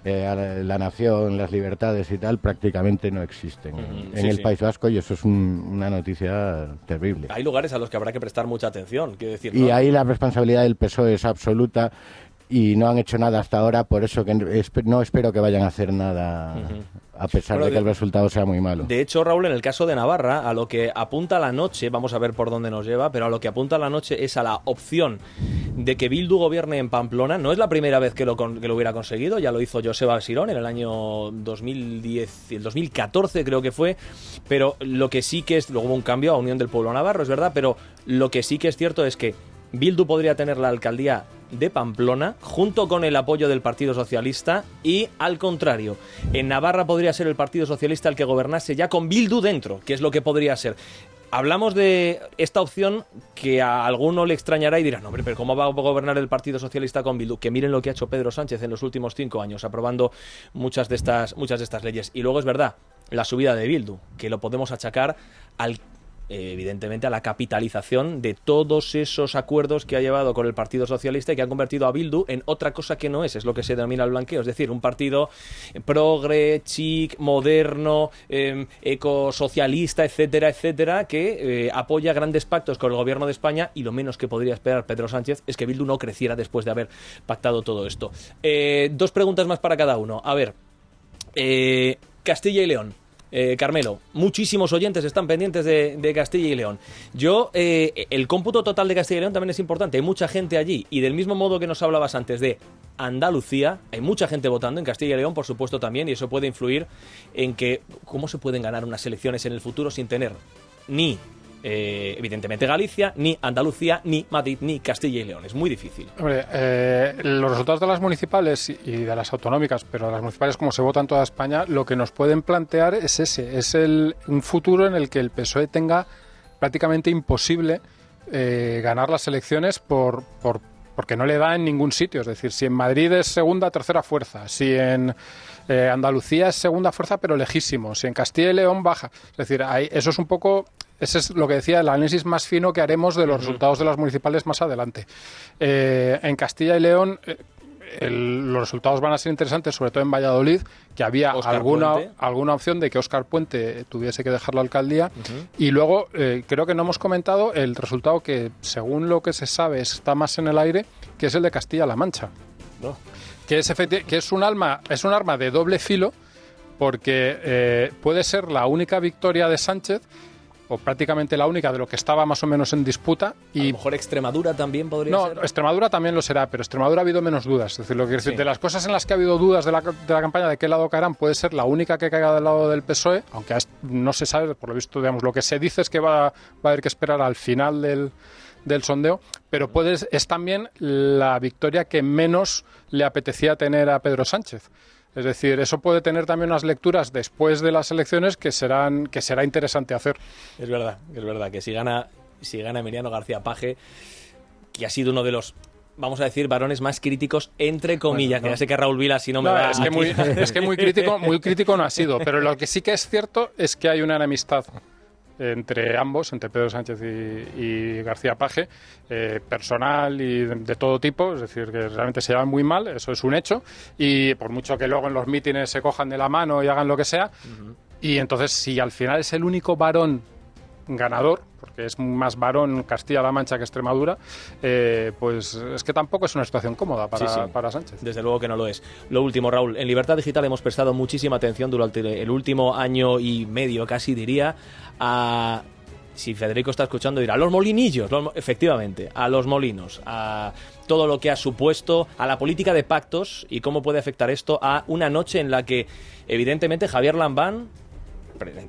a la nación, las libertades y tal, prácticamente no existen en el País Vasco, y eso es una noticia terrible. Hay lugares a los que habrá que prestar mucha atención, quiero decir, ¿no? Y ahí la responsabilidad del PSOE es absoluta. Y no han hecho nada hasta ahora, por eso que no espero que vayan a hacer nada, a pesar de que el resultado sea muy malo. De hecho, Raúl, en el caso de Navarra, a lo que apunta la noche, vamos a ver por dónde nos lleva, pero a lo que apunta la noche es a la opción de que Bildu gobierne en Pamplona. No es la primera vez que lo hubiera conseguido, ya lo hizo Joseba Sirón en el año 2010, el 2014 creo que fue, pero lo que sí que es, luego hubo un cambio a Unión del Pueblo Navarro, es verdad, pero lo que sí que es cierto es que Bildu podría tener la alcaldía de Pamplona junto con el apoyo del Partido Socialista, y al contrario, en Navarra podría ser el Partido Socialista el que gobernase ya con Bildu dentro, que es lo que podría ser. Hablamos de esta opción que a alguno le extrañará y dirá, no, hombre, pero ¿cómo va a gobernar el Partido Socialista con Bildu? Que miren lo que ha hecho Pedro Sánchez en los últimos 5 años, aprobando muchas de estas leyes. Y luego es verdad, la subida de Bildu, que lo podemos achacar evidentemente a la capitalización de todos esos acuerdos que ha llevado con el Partido Socialista y que han convertido a Bildu en otra cosa que no es lo que se denomina el blanqueo, es decir, un partido progre, chic, moderno, ecosocialista, etcétera, etcétera, que apoya grandes pactos con el gobierno de España, y lo menos que podría esperar Pedro Sánchez es que Bildu no creciera después de haber pactado todo esto. 2 preguntas más para cada uno. A ver, Castilla y León. Carmelo, muchísimos oyentes están pendientes de Castilla y León. El cómputo total de Castilla y León también es importante. Hay mucha gente allí, y del mismo modo que nos hablabas antes de Andalucía, hay mucha gente votando en Castilla y León, por supuesto, también, y eso puede influir en que cómo se pueden ganar unas elecciones en el futuro sin tener ni evidentemente Galicia, ni Andalucía, ni Madrid, ni Castilla y León. Es muy difícil. Hombre, los resultados de las municipales y de las autonómicas, pero de las municipales, como se vota en toda España, lo que nos pueden plantear es un futuro en el que el PSOE tenga prácticamente imposible ganar las elecciones porque no le da en ningún sitio. Es decir, si en Madrid es segunda, tercera fuerza, si en Andalucía es segunda fuerza pero lejísimo, si en Castilla y León baja. Es decir, eso es un poco ese es lo que decía, el análisis más fino que haremos de los resultados de las municipales más adelante. En Castilla y León los resultados van a ser interesantes, sobre todo en Valladolid, que había alguna opción de que Óscar Puente tuviese que dejar la alcaldía. Y luego, creo que no hemos comentado el resultado que, según lo que se sabe, está más en el aire, que es el de Castilla-La Mancha. Que es un arma de doble filo, porque puede ser la única victoria de Sánchez, o prácticamente la única de lo que estaba más o menos en disputa. Y a lo mejor Extremadura también podría ser. No, Extremadura también lo será, pero Extremadura ha habido menos dudas. Es decir, lo que decir, de las cosas en las que ha habido dudas de la campaña, de qué lado caerán, puede ser la única que caiga del lado del PSOE, aunque no se sabe, por lo visto, digamos, lo que se dice es que va a haber que esperar al final del sondeo, pero es también la victoria que menos le apetecía tener a Pedro Sánchez. Es decir, eso puede tener también unas lecturas después de las elecciones que será interesante hacer. Es verdad que si gana Emiliano García Paje, que ha sido uno de los, vamos a decir, varones más críticos, entre comillas, que ya sé que Raúl Vila si no me va... Es que muy crítico no ha sido, pero lo que sí que es cierto es que hay una enemistad entre ambos, entre Pedro Sánchez y García Paje, personal y de todo tipo, es decir, que realmente se llevan muy mal, eso es un hecho, y por mucho que luego en los mítines se cojan de la mano y hagan lo que sea, y entonces si al final es el único varón ganador, porque es más varón Castilla-La Mancha que Extremadura, pues es que tampoco es una situación cómoda para Sánchez. Desde luego que no lo es. Lo último, Raúl, en Libertad Digital hemos prestado muchísima atención durante el último año y medio, casi diría, a... Si Federico está escuchando, dirá, a los molinillos, efectivamente, a los molinos, a todo lo que ha supuesto, a la política de pactos y cómo puede afectar esto a una noche en la que, evidentemente, Javier Lambán,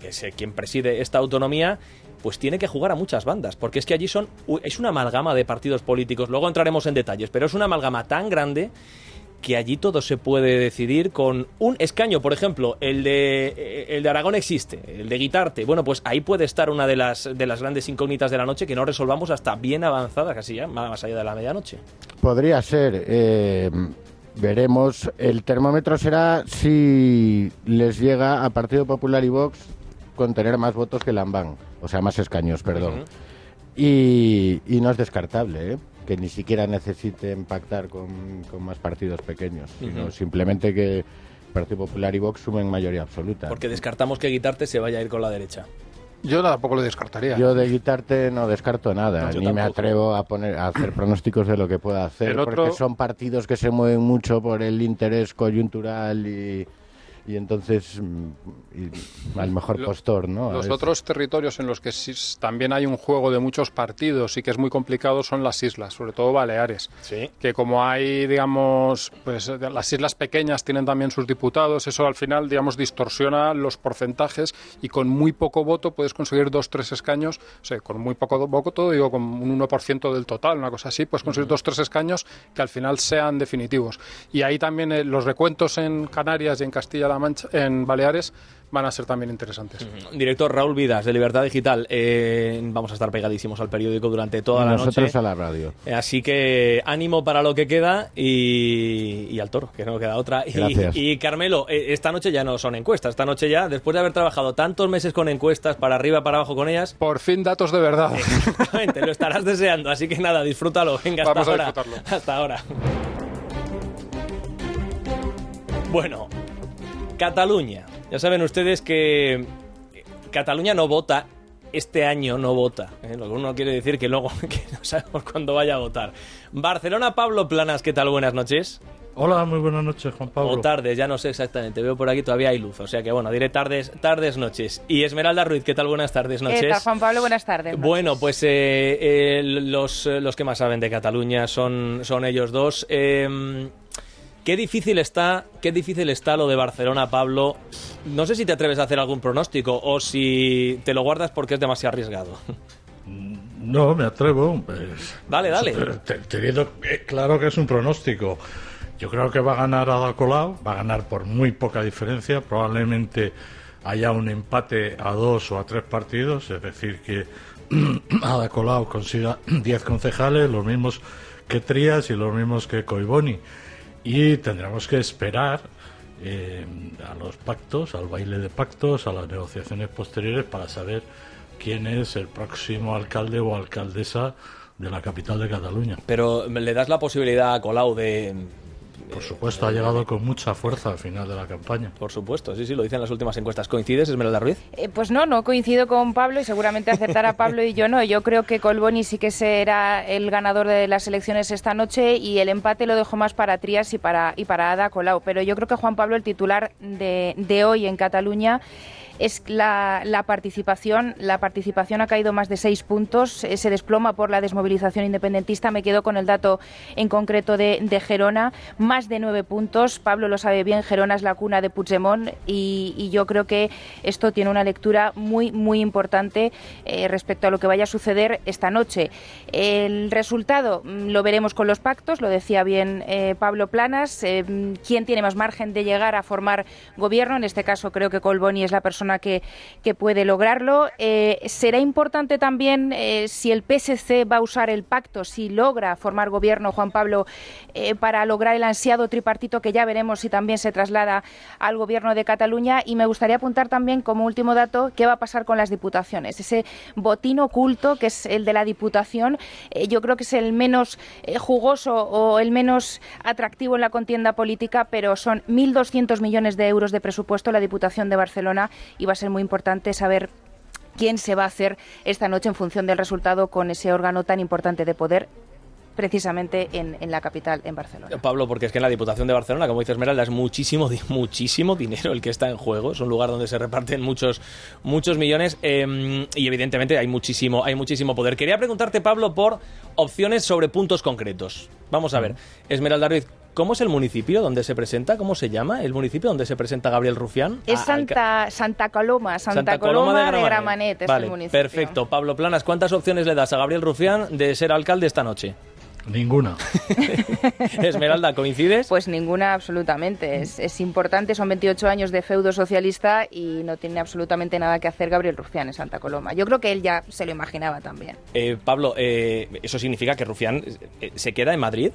que es quien preside esta autonomía, pues tiene que jugar a muchas bandas, porque es que allí es una amalgama de partidos políticos, luego entraremos en detalles, pero es una amalgama tan grande que allí todo se puede decidir con un escaño. Por ejemplo, el de Aragón existe, el de Guitarte. Bueno, pues ahí puede estar una de las grandes incógnitas de la noche que no resolvamos hasta bien avanzada, casi ya más allá de la medianoche. Podría ser. Veremos. El termómetro será si les llega a Partido Popular y Vox con tener más votos que Lambán, o sea, más escaños, perdón. Y no es descartable, que ni siquiera necesiten pactar con más partidos pequeños, sino simplemente que Partido Popular y Vox sumen mayoría absoluta. Porque descartamos que Guitarte se vaya a ir con la derecha. Yo tampoco lo descartaría. Yo de Guitarte no descarto nada, ni me atrevo a hacer pronósticos de lo que pueda hacer, porque son partidos que se mueven mucho por el interés coyuntural y entonces al mejor postor, ¿no? Los otros territorios en los que también hay un juego de muchos partidos y que es muy complicado son las islas, sobre todo Baleares. Sí. Que como hay, digamos, pues las islas pequeñas tienen también sus diputados, eso al final, digamos, distorsiona los porcentajes y con muy poco voto puedes conseguir 2-3 escaños, o sea, con muy poco voto, digo, con un 1% del total, una cosa así, puedes conseguir 2-3 escaños que al final sean definitivos. Y ahí también los recuentos en Canarias y en Castilla-La Mancha, en Baleares, van a ser también interesantes. Director Raúl Vidas, de Libertad Digital. Vamos a estar pegadísimos al periódico durante toda la noche. Nosotros a la radio. Así que ánimo para lo que queda y al toro, que no queda otra. Y Carmelo, esta noche ya no son encuestas. Esta noche ya, después de haber trabajado tantos meses con encuestas, para arriba, para abajo con ellas... Por fin datos de verdad. Exactamente, lo estarás deseando. Así que nada, disfrútalo. Venga, hasta Vamos ahora. a disfrutarlo. Hasta ahora. Bueno... Cataluña. Ya saben ustedes que Cataluña no vota, este año no vota. Lo que uno quiere decir que luego que no sabemos cuándo vaya a votar. Barcelona, Pablo Planas, ¿qué tal? Buenas noches. Hola, muy buenas noches, Juan Pablo. O tardes, ya no sé exactamente. Veo por aquí todavía hay luz, o sea que bueno, diré tardes, noches. Y Esmeralda Ruiz, ¿qué tal? Buenas tardes, noches. ¿Qué tal, Juan Pablo? Buenas tardes. Noches. Bueno, pues los que más saben de Cataluña son ellos dos. Qué difícil está lo de Barcelona, Pablo. No sé si te atreves a hacer algún pronóstico o si te lo guardas porque es demasiado arriesgado. No, me atrevo. Pues, dale. Teniendo claro que es un pronóstico. Yo creo que va a ganar Ada Colau, va a ganar por muy poca diferencia. Probablemente haya un empate a 2 o a 3 partidos, es decir, que Ada Colau consiga 10 concejales, los mismos que Trías y los mismos que Collboni. Y tendremos que esperar a los pactos, al baile de pactos, a las negociaciones posteriores para saber quién es el próximo alcalde o alcaldesa de la capital de Cataluña. Pero le das la posibilidad a Colau de... Por supuesto, ha llegado con mucha fuerza al final de la campaña. Por supuesto, sí, lo dicen las últimas encuestas. ¿Coincides, Esmeralda Ruiz? Pues no coincido con Pablo y seguramente acertará Pablo y yo no. Yo creo que Collboni sí que será el ganador de las elecciones esta noche y el empate lo dejo más para Trias y para Ada Colau. Pero yo creo que Juan Pablo, el titular de hoy en Cataluña, es la participación. La participación ha caído más de 6 puntos, se desploma por la desmovilización independentista. Me quedo con el dato en concreto de Gerona, más de 9 puntos. Pablo lo sabe bien, Gerona es la cuna de Puigdemont y yo creo que esto tiene una lectura muy, muy importante respecto a lo que vaya a suceder esta noche. El resultado lo veremos con los pactos, lo decía bien Pablo Planas. ¿Quién tiene más margen de llegar a formar gobierno? En este caso creo que Collboni es la persona que puede lograrlo. Será importante también si el PSC va a usar el pacto, si logra formar gobierno, Juan Pablo, para lograr el ansiado tripartito, que ya veremos si también se traslada al gobierno de Cataluña. Y me gustaría apuntar también como último dato qué va a pasar con las diputaciones. Ese botín oculto que es el de la diputación, yo creo que es el menos jugoso o el menos atractivo en la contienda política, pero son 1.200 millones de euros de presupuesto la Diputación de Barcelona. Y va a ser muy importante saber quién se va a hacer esta noche en función del resultado con ese órgano tan importante de poder, precisamente en la capital, en Barcelona. Pablo, porque es que en la Diputación de Barcelona, como dice Esmeralda, es muchísimo dinero el que está en juego. Es un lugar donde se reparten muchos millones y evidentemente hay muchísimo poder. Quería preguntarte, Pablo, por opciones sobre puntos concretos. Vamos a ver, Esmeralda Ruiz, ¿cómo es el municipio donde se presenta? ¿Cómo se llama el municipio donde se presenta Gabriel Rufián? Es Santa Coloma de Gramenet. Vale, el municipio. Perfecto. Pablo Planas, ¿cuántas opciones le das a Gabriel Rufián de ser alcalde esta noche? Ninguna. Esmeralda, ¿coincides? Pues ninguna, absolutamente. Es importante, son 28 años de feudo socialista y no tiene absolutamente nada que hacer Gabriel Rufián en Santa Coloma. Yo creo que él ya se lo imaginaba también. Pablo, ¿eso significa que Rufián se queda en Madrid?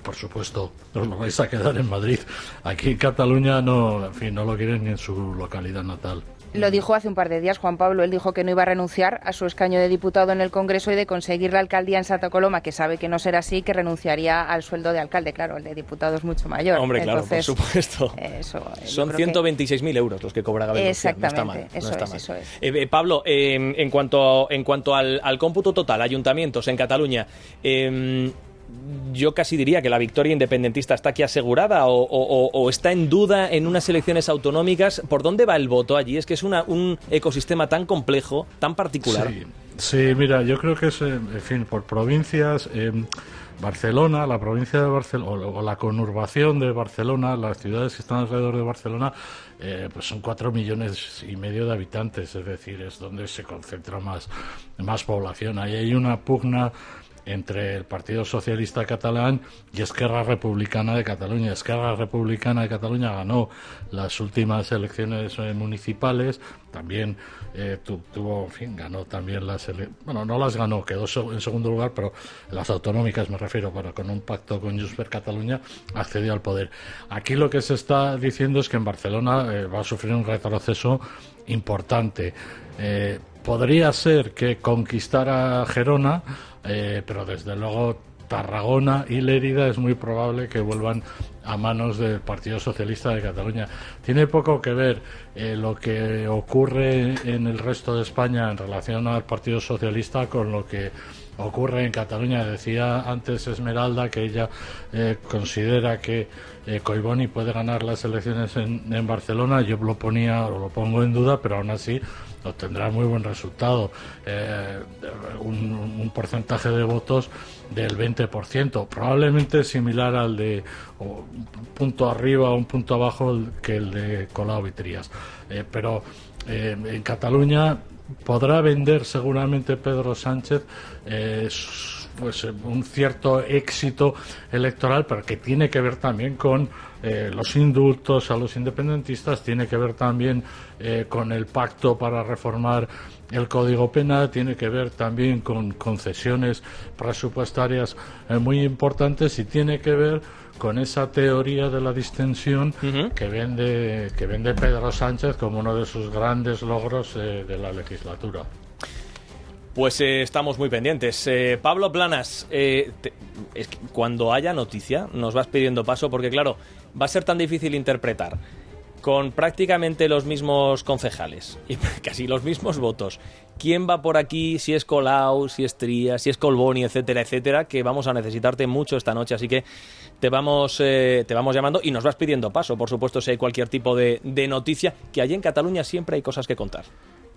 Por supuesto, os lo vais a quedar en Madrid. Aquí en Cataluña no lo quieren ni en su localidad natal. Lo dijo hace un par de días Juan Pablo. Él dijo que no iba a renunciar a su escaño de diputado en el Congreso y de conseguir la alcaldía en Santa Coloma, que sabe que no será así, que renunciaría al sueldo de alcalde. Claro, el de diputado es mucho mayor. Hombre, entonces, claro, por supuesto. Son 126.000 euros los que cobra Gabriel Rufián. Exactamente, no está mal. eso es. Pablo, en cuanto al cómputo total, ayuntamientos en Cataluña, yo casi diría que la victoria independentista está aquí asegurada o está en duda en unas elecciones autonómicas. ¿Por dónde va el voto allí? Es que es un ecosistema tan complejo, tan particular. Sí, mira, yo creo que es, por provincias, Barcelona, la provincia de Barcelona o la conurbación de Barcelona, las ciudades que están alrededor de Barcelona, pues son 4,5 millones de habitantes, es decir, es donde se concentra más población. Ahí hay una pugna entre el Partido Socialista Catalán y Esquerra Republicana de Cataluña. Esquerra Republicana de Cataluña ganó las últimas elecciones municipales, también ganó también no las ganó, quedó en segundo lugar, pero las autonómicas me refiero, con un pacto con Junts per Catalunya accedió al poder. Aquí lo que se está diciendo es que en Barcelona va a sufrir un retroceso importante. Podría ser que conquistara Gerona, pero desde luego Tarragona y Lérida es muy probable que vuelvan a manos del Partido Socialista de Cataluña. Tiene poco que ver lo que ocurre en el resto de España en relación al Partido Socialista con lo que ocurre en Cataluña. Decía antes Esmeralda que ella considera que Collboni puede ganar las elecciones en Barcelona. Yo lo pongo en duda, pero aún así obtendrá muy buen resultado, un porcentaje de votos del 20%, probablemente similar al de un punto arriba o un punto abajo que el de Colau y Trias. Pero en Cataluña podrá vender seguramente Pedro Sánchez un cierto éxito electoral, pero que tiene que ver también con los indultos a los independentistas, tiene que ver también con el pacto para reformar el Código Penal, tiene que ver también con concesiones presupuestarias muy importantes y tiene que ver con esa teoría de la distensión que vende Pedro Sánchez como uno de sus grandes logros de la legislatura. Pues estamos muy pendientes. Pablo Planas, es que cuando haya noticia nos vas pidiendo paso, porque claro, va a ser tan difícil interpretar con prácticamente los mismos concejales y casi los mismos votos quién va por aquí, si es Colau, si es Trías, si es Colboni, etcétera, etcétera, que vamos a necesitarte mucho esta noche, así que te vamos llamando y nos vas pidiendo paso, por supuesto, si hay cualquier tipo de noticia, que allí en Cataluña siempre hay cosas que contar.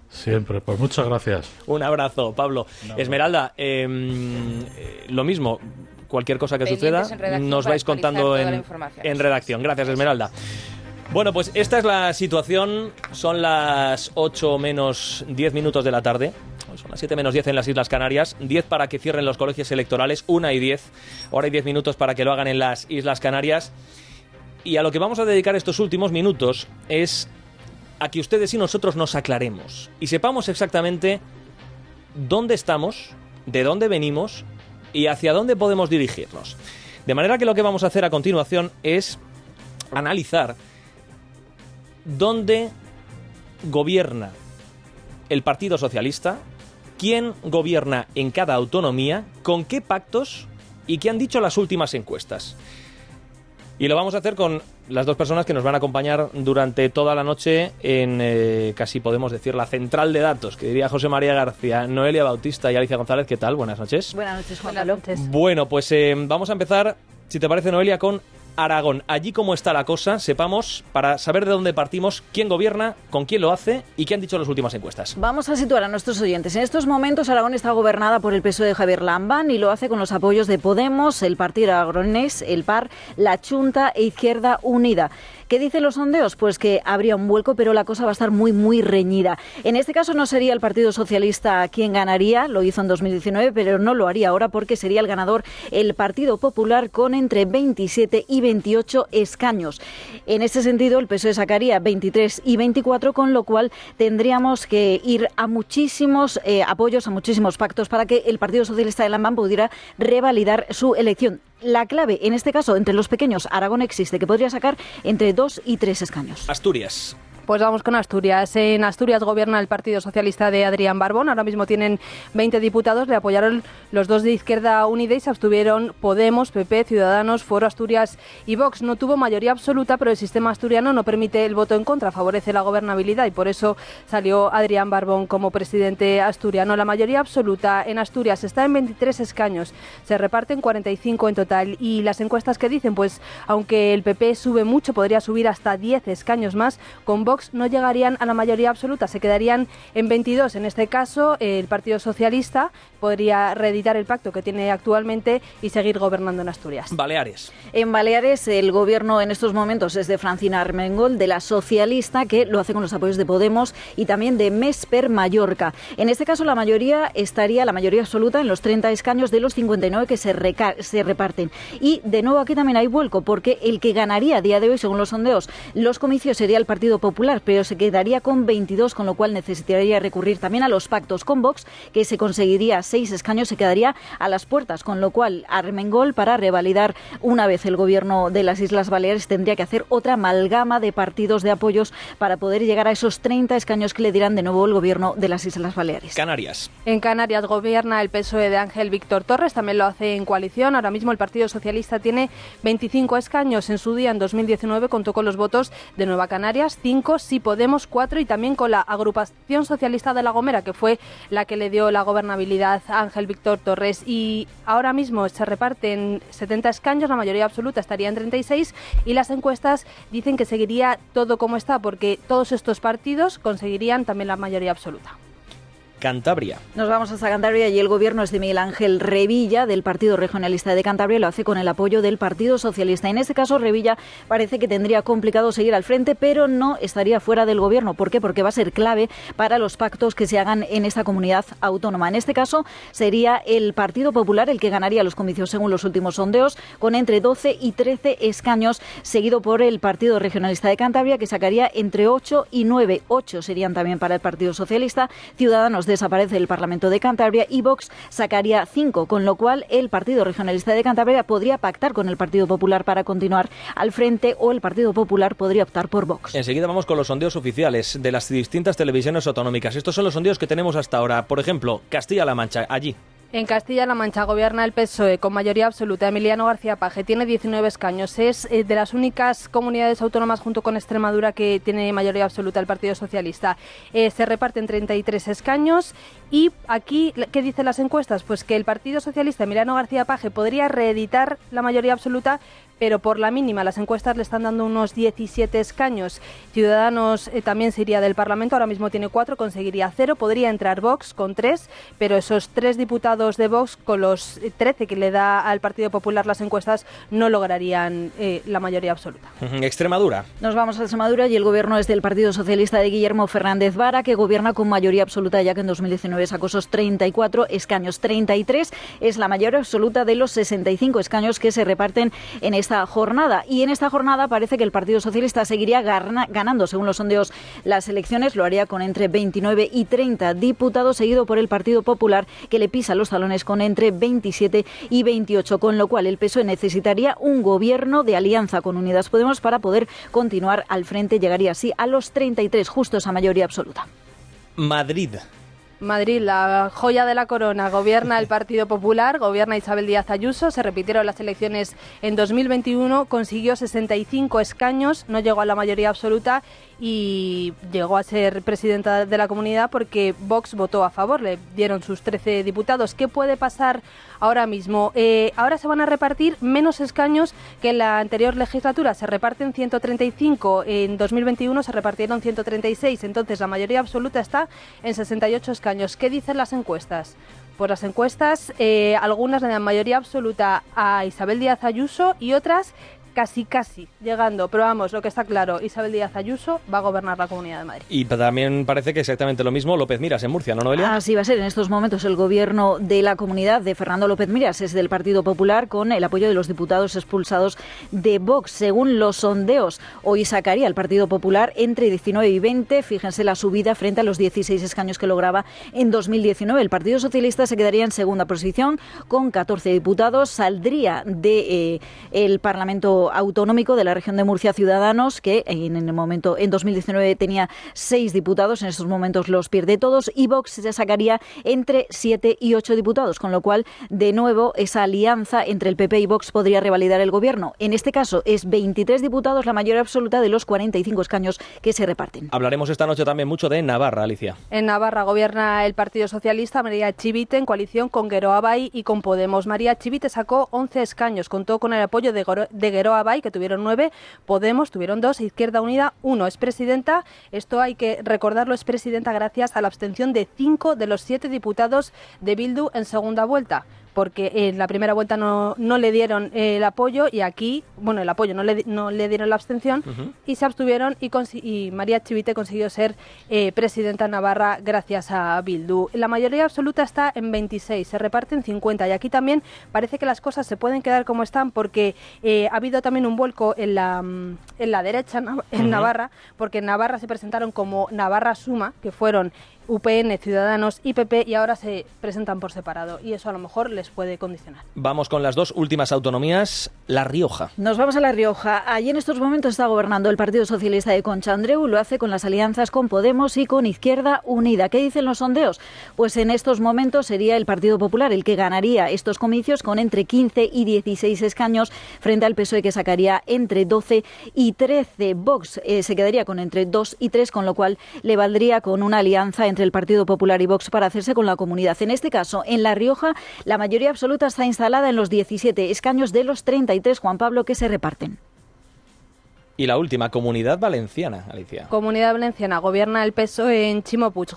Siempre, pues muchas gracias. Un abrazo, Pablo. Esmeralda, lo mismo, cualquier cosa que Pendientes suceda, nos vais contando en redacción. Gracias, Esmeralda. Bueno, pues esta es la situación. Son las 8 menos 10 minutos de la tarde. Son las 7 menos 10 en las Islas Canarias. 10 para que cierren los colegios electorales. 1 y 10. Ahora hay 10 minutos para que lo hagan en las Islas Canarias. Y a lo que vamos a dedicar estos últimos minutos es a que ustedes y nosotros nos aclaremos y sepamos exactamente dónde estamos, de dónde venimos y hacia dónde podemos dirigirnos. De manera que lo que vamos a hacer a continuación es analizar dónde gobierna el Partido Socialista, quién gobierna en cada autonomía, con qué pactos y qué han dicho las últimas encuestas. Y lo vamos a hacer con las dos personas que nos van a acompañar durante toda la noche en, casi podemos decir, la central de datos, que diría José María García, Noelia Bautista y Alicia González. ¿Qué tal? Buenas noches. Buenas noches, Juan Pablo. Bueno, pues vamos a empezar, si te parece, Noelia, con Aragón. Allí cómo está la cosa, sepamos, para saber de dónde partimos, quién gobierna, con quién lo hace y qué han dicho las últimas encuestas. Vamos a situar a nuestros oyentes. En estos momentos Aragón está gobernada por el PSOE de Javier Lambán y lo hace con los apoyos de Podemos, el Partido Aragonés, el PAR, la Chunta e Izquierda Unida. ¿Qué dicen los sondeos? Pues que habría un vuelco, pero la cosa va a estar muy, muy reñida. En este caso no sería el Partido Socialista quien ganaría, lo hizo en 2019, pero no lo haría ahora porque sería el ganador el Partido Popular con entre 27 y 28 escaños. En ese sentido, el PSOE sacaría 23 y 24, con lo cual tendríamos que ir a muchísimos apoyos, a muchísimos pactos para que el Partido Socialista de Lambán pudiera revalidar su elección. La clave, en este caso, entre los pequeños, Aragón existe, que podría sacar entre 2 y 3 escaños. Asturias. Pues vamos con Asturias. En Asturias gobierna el Partido Socialista de Adrián Barbón. Ahora mismo tienen 20 diputados. Le apoyaron los dos de Izquierda Unida y se abstuvieron Podemos, PP, Ciudadanos, Foro Asturias y Vox. No tuvo mayoría absoluta, pero el sistema asturiano no permite el voto en contra, favorece la gobernabilidad y por eso salió Adrián Barbón como presidente asturiano. La mayoría absoluta en Asturias está en 23 escaños. Se reparten 45 en total. Y las encuestas que dicen, pues aunque el PP sube mucho, podría subir hasta 10 escaños más. Con Vox no llegarían a la mayoría absoluta, se quedarían en 22. En este caso, el Partido Socialista podría reeditar el pacto que tiene actualmente y seguir gobernando en Asturias. Baleares. En Baleares, el gobierno en estos momentos es de Francina Armengol, de la socialista, que lo hace con los apoyos de Podemos y también de Més per Mallorca. En este caso, la mayoría absoluta en los 30 escaños de los 59 que se reparten. Y, de nuevo, aquí también hay vuelco, porque el que ganaría a día de hoy, según los sondeos, los comicios sería el Partido Popular, pero se quedaría con 22, con lo cual necesitaría recurrir también a los pactos con Vox, que se conseguiría 6 escaños, se quedaría a las puertas, con lo cual Armengol, para revalidar una vez el gobierno de las Islas Baleares, tendría que hacer otra amalgama de partidos de apoyos para poder llegar a esos 30 escaños que le dirán de nuevo el gobierno de las Islas Baleares. Canarias. En Canarias gobierna el PSOE de Ángel Víctor Torres, también lo hace en coalición. Ahora mismo el Partido Socialista tiene 25 escaños. En su día, en 2019, contó con los votos de Nueva Canarias, 5, sí Podemos, 4 y también con la Agrupación Socialista de La Gomera, que fue la que le dio la gobernabilidad a Ángel Víctor Torres. Y ahora mismo se reparten 70 escaños, la mayoría absoluta estaría en 36 y las encuestas dicen que seguiría todo como está porque todos estos partidos conseguirían también la mayoría absoluta. Cantabria. Nos vamos hasta Cantabria y el gobierno es de Miguel Ángel Revilla, del Partido Regionalista de Cantabria, y lo hace con el apoyo del Partido Socialista. En este caso, Revilla parece que tendría complicado seguir al frente, pero no estaría fuera del gobierno. ¿Por qué? Porque va a ser clave para los pactos que se hagan en esta comunidad autónoma. En este caso, sería el Partido Popular el que ganaría los comicios según los últimos sondeos, con entre 12 y 13 escaños, seguido por el Partido Regionalista de Cantabria, que sacaría entre 8 y 9. 8 serían también para el Partido Socialista. Ciudadanos de desaparece el Parlamento de Cantabria y Vox sacaría 5, con lo cual el Partido Regionalista de Cantabria podría pactar con el Partido Popular para continuar al frente, o el Partido Popular podría optar por Vox. Enseguida vamos con los sondeos oficiales de las distintas televisiones autonómicas. Estos son los sondeos que tenemos hasta ahora. Por ejemplo, Castilla-La Mancha, allí. En Castilla-La Mancha gobierna el PSOE con mayoría absoluta. Emiliano García Paje tiene 19 escaños. Es de las únicas comunidades autónomas junto con Extremadura que tiene mayoría absoluta el Partido Socialista. Se reparten 33 escaños y aquí, ¿qué dicen las encuestas? Pues que el Partido Socialista, Emiliano García Paje, podría reeditar la mayoría absoluta, pero por la mínima. Las encuestas le están dando unos 17 escaños. Ciudadanos también se iría del Parlamento, ahora mismo tiene 4, conseguiría 0. Podría entrar Vox con 3, pero esos 3 diputados de Vox con los 13 que le da al Partido Popular las encuestas no lograrían la mayoría absoluta. Extremadura. Nos vamos a Extremadura y el gobierno es del Partido Socialista de Guillermo Fernández Vara, que gobierna con mayoría absoluta, ya que en 2019 sacó esos 34 escaños. 33 es la mayoría absoluta de los 65 escaños que se reparten en esta jornada. Y en esta jornada parece que el Partido Socialista seguiría ganando, según los sondeos, las elecciones. Lo haría con entre 29 y 30 diputados, seguido por el Partido Popular, que le pisa los talones con entre 27 y 28, con lo cual el PSOE necesitaría un gobierno de alianza con Unidas Podemos para poder continuar al frente. Llegaría así a los 33, justo esa mayoría absoluta. Madrid. Madrid, la joya de la corona, gobierna el Partido Popular, gobierna Isabel Díaz Ayuso, se repitieron las elecciones en 2021, consiguió 65 escaños, no llegó a la mayoría absoluta y llegó a ser presidenta de la comunidad porque Vox votó a favor, le dieron sus 13 diputados. ¿Qué puede pasar ahora mismo? Ahora se van a repartir menos escaños que en la anterior legislatura, se reparten 135, en 2021 se repartieron 136, entonces la mayoría absoluta está en 68 escaños. ¿Qué dicen las encuestas? Pues las encuestas, algunas le dan mayoría absoluta a Isabel Díaz Ayuso y otras casi llegando, pero vamos, lo que está claro, Isabel Díaz Ayuso va a gobernar la Comunidad de Madrid. Y también parece que exactamente lo mismo López Miras en Murcia, ¿no, Noelia? Así va a ser en estos momentos. El gobierno de la comunidad de Fernando López Miras es del Partido Popular, con el apoyo de los diputados expulsados de Vox. Según los sondeos, hoy sacaría el Partido Popular entre 19 y 20, fíjense la subida frente a los 16 escaños que lograba en 2019. El Partido Socialista se quedaría en segunda posición con 14 diputados, saldría de el Parlamento autonómico de la región de Murcia Ciudadanos, que en 2019 tenía 6 diputados, en estos momentos los pierde todos, y Vox se sacaría entre 7 y 8 diputados, con lo cual, de nuevo, esa alianza entre el PP y Vox podría revalidar el gobierno. En este caso, es 23 diputados, la mayoría absoluta de los 45 escaños que se reparten. Hablaremos esta noche también mucho de Navarra, Alicia. En Navarra gobierna el Partido Socialista, María Chivite, en coalición con Geroa Bai y con Podemos. María Chivite sacó 11 escaños, contó con el apoyo de Geroa Bai, que tuvieron 9, Podemos tuvieron 2, Izquierda Unida 1. Es presidenta, esto hay que recordarlo, es presidenta gracias a la abstención de 5 de los 7 diputados de Bildu en segunda vuelta, porque en la primera vuelta no le dieron el apoyo y aquí, bueno, el apoyo no le dieron la abstención y se abstuvieron y María Chivite consiguió ser presidenta navarra gracias a Bildu. La mayoría absoluta está en 26, se reparten 50 y aquí también parece que las cosas se pueden quedar como están porque ha habido también un vuelco en la derecha en Navarra, porque en Navarra se presentaron como Navarra Suma, que fueron UPN, Ciudadanos y PP, y ahora se presentan por separado y eso a lo mejor les puede condicionar. Vamos con las dos últimas autonomías. La Rioja. Nos vamos a La Rioja. Allí en estos momentos está gobernando el Partido Socialista de Concha Andreu, lo hace con las alianzas con Podemos y con Izquierda Unida. ¿Qué dicen los sondeos? Pues en estos momentos sería el Partido Popular el que ganaría estos comicios con entre 15 y 16 escaños frente al PSOE, que sacaría entre 12 y 13. Vox se quedaría con entre 2 y 3, con lo cual le valdría con una alianza entre el Partido Popular y Vox para hacerse con la comunidad. En este caso, en La Rioja, la mayoría absoluta está instalada en los 17 escaños de los 33, Juan Pablo, que se reparten. Y la última, Comunidad Valenciana, Alicia. Comunidad Valenciana, gobierna el PSOE en Ximo Puig,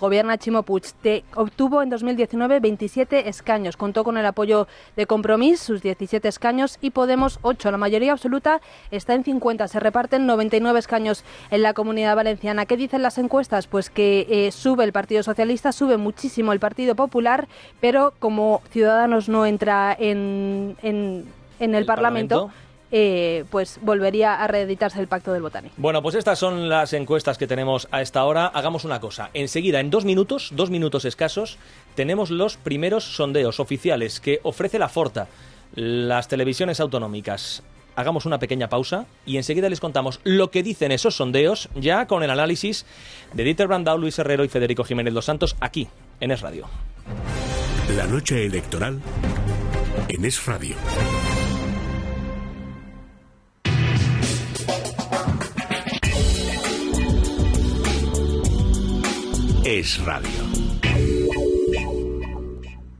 obtuvo en 2019 27 escaños, contó con el apoyo de Compromís, sus 17 escaños, y Podemos 8. La mayoría absoluta está en 50, se reparten 99 escaños en la Comunidad Valenciana. ¿Qué dicen las encuestas? Pues que sube el Partido Socialista, sube muchísimo el Partido Popular, pero como Ciudadanos no entra en el Parlamento, pues volvería a reeditarse el Pacto del Botánico. Bueno, pues estas son las encuestas que tenemos a esta hora. Hagamos una cosa. Enseguida, en 2 minutos escasos, tenemos los primeros sondeos oficiales que ofrece la Forta, las televisiones autonómicas. Hagamos una pequeña pausa y enseguida les contamos lo que dicen esos sondeos, ya con el análisis de Dieter Brandau, Luis Herrero y Federico Jiménez Dos Santos, aquí, en Es Radio. La noche electoral en Es Radio. Es Radio.